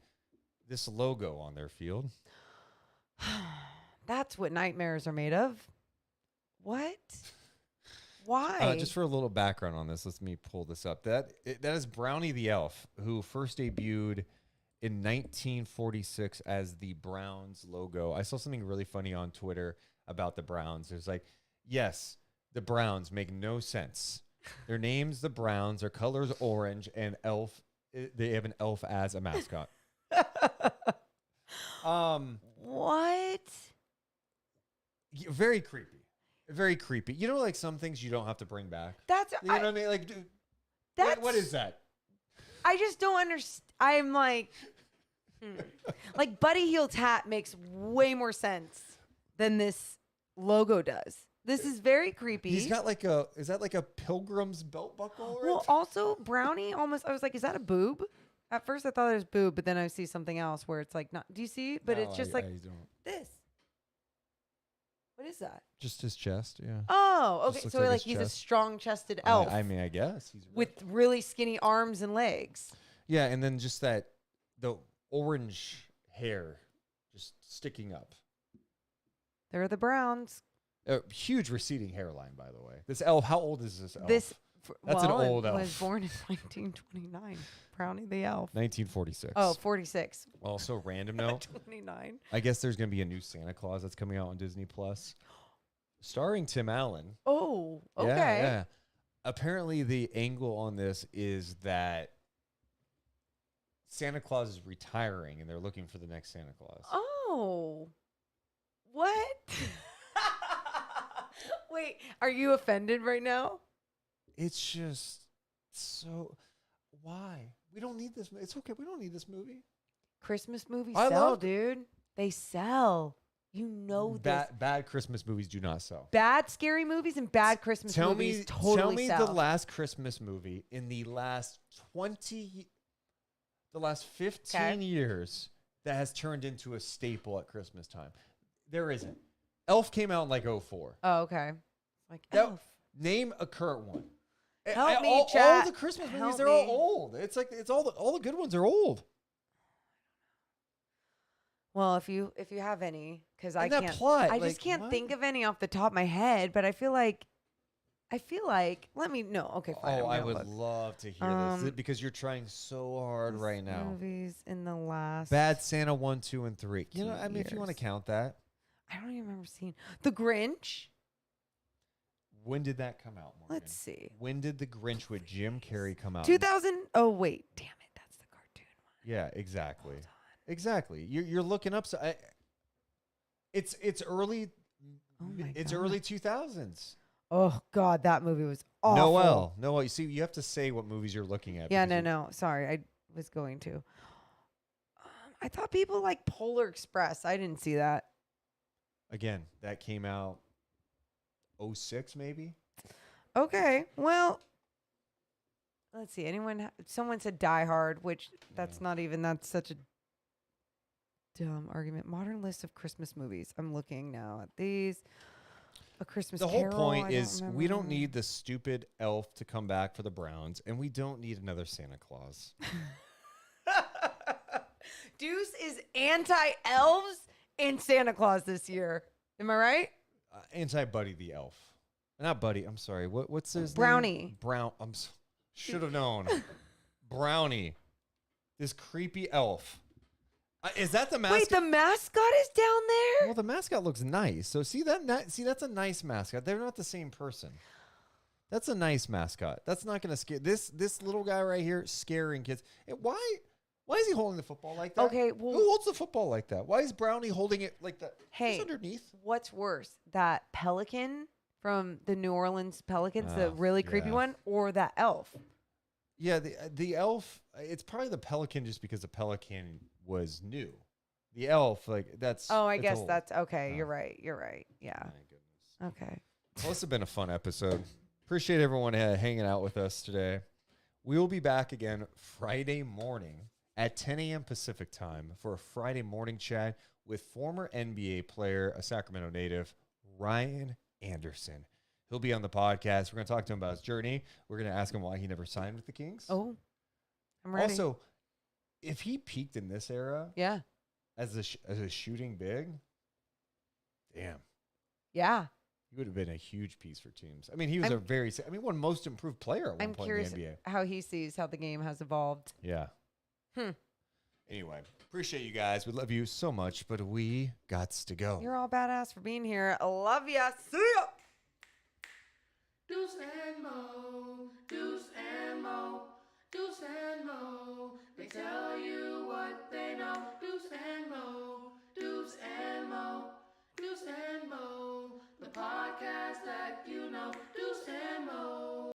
this logo on their field. That's what nightmares are made of. What? Why? Just for a little background on this, let me pull this up. That is Brownie the Elf, who first debuted in 1946 as the Browns logo. I saw something really funny on Twitter about the Browns. It was like, yes, the Browns make no sense. Their name's the Browns. Their color's orange, and elf. They have an elf as a mascot. What? Very creepy. Very creepy. You know, like some things you don't have to bring back. That's You know what I mean? Like, dude, that's what is that? I just don't understand. I'm like, like Buddy Hield's hat makes way more sense than this logo does. This is very creepy. He's got like is that like a pilgrim's belt buckle? Well, also Brownie almost. I was like, is that a boob? At first, I thought it was boob, but then I see something else where it's like not. Do you see? But it's just like I don't. this. What is that? Just his chest, yeah. Oh, Just okay. looks So like like his he's a chest. strong-chested elf I mean, I guess he's with really skinny arms and legs. yeah, and then just the orange hair just sticking up. They're the Browns. A huge receding hairline, by the way. This elf, how old is this elf? This That's an well, old it elf. was born in 1929. Brownie the elf. 1946. Oh, 46. Also random note. 29. I guess there's gonna be a new Santa Claus that's coming out on Disney Plus, starring Tim Allen. Oh, okay. Yeah. Apparently, the angle on this is that Santa Claus is retiring, and they're looking for the next Santa Claus. Oh, what? Wait, are you offended right now? It's just so. Why? We don't need this. It's okay. We don't need this movie. Christmas movies I sell, love- dude. They sell. You know this. Bad Christmas movies do not sell. Bad scary movies and bad Christmas movies totally tell me sell. the last Christmas movie in the last 15 years that has turned into a staple at Christmas time. There isn't. Elf came out in like 04. Oh, okay. Like Elf. Name a current one. Help me, all chat. the Christmas movies, Help they're all me. old. It's like it's all the good ones are old. Well, if you have any, because I And that can't. plot, I like, just can't what? think of any off the top of my head. But I feel like. Let me know. Okay, fine. Oh, I'm I gonna would look. love to hear this because you're trying so hard right now. Movies in the last. Bad Santa 1, 2, and 3. You know, 15 I mean, if you want to years. count that, I don't even remember seeing The Grinch. when did that come out? Morgan? Let's see. When did The Grinch with Jim Carrey come out? 2000. Oh wait, damn it, that's the cartoon one. Yeah, exactly. Exactly. You're looking up. So it's early. Oh my It's God. early 2000s. Oh God, that movie was awful. Noel. You see, you have to say what movies you're looking at. Yeah, because no. Sorry, I was going to. I thought people like Polar Express. I didn't see that. Again, that came out 06 maybe. Okay, well, let's see. Someone said Die Hard, which that's not even. That's such a dumb argument. Modern list of Christmas movies. I'm looking now at these. A Christmas The whole Carol, point I don't is we don't remember. need the stupid elf to come back for the Browns, and we don't need another Santa Claus. Deuce is anti-elves and Santa Claus this year. Am I right? Anti-Buddy the elf. Not Buddy. I'm sorry. What's his Brownie. name? Should have known. Brownie. This creepy elf. Is that the mascot? Wait, the mascot is down there? Well, the mascot looks nice. So see that? See, that's a nice mascot. They're not the same person. That's a nice mascot. That's not going to scare this little guy right here. Scaring kids. Why is he holding the football like that? Okay, well, who holds the football like that? Why is Brownie holding it like that? Hey, just underneath. What's worse, that pelican from the New Orleans Pelicans, the Oh, really creepy yeah. one, or that elf? Yeah, the elf. It's probably the pelican, just because the pelican was new. The elf, like that's. Oh, I it's guess old. that's okay. Oh. You're right. Yeah. My goodness. Okay. Well, this has been a fun episode. Appreciate everyone hanging out with us today. We will be back again Friday morning at 10 a.m. Pacific time for a Friday morning chat with former NBA player, a Sacramento native, Ryan Anderson. He'll be on the podcast. We're going to talk to him about his journey. We're going to ask him why he never signed with the Kings. Oh, I'm ready. Also, if he peaked in this era yeah. as a shooting big, damn. Yeah. He would have been a huge piece for teams. I mean, he was one most improved player at one I'm point curious in the NBA. how he sees how the game has evolved. Yeah. Anyway, appreciate you guys. We love you so much, but we gots to go. You're all badass for being here. I love ya. See ya.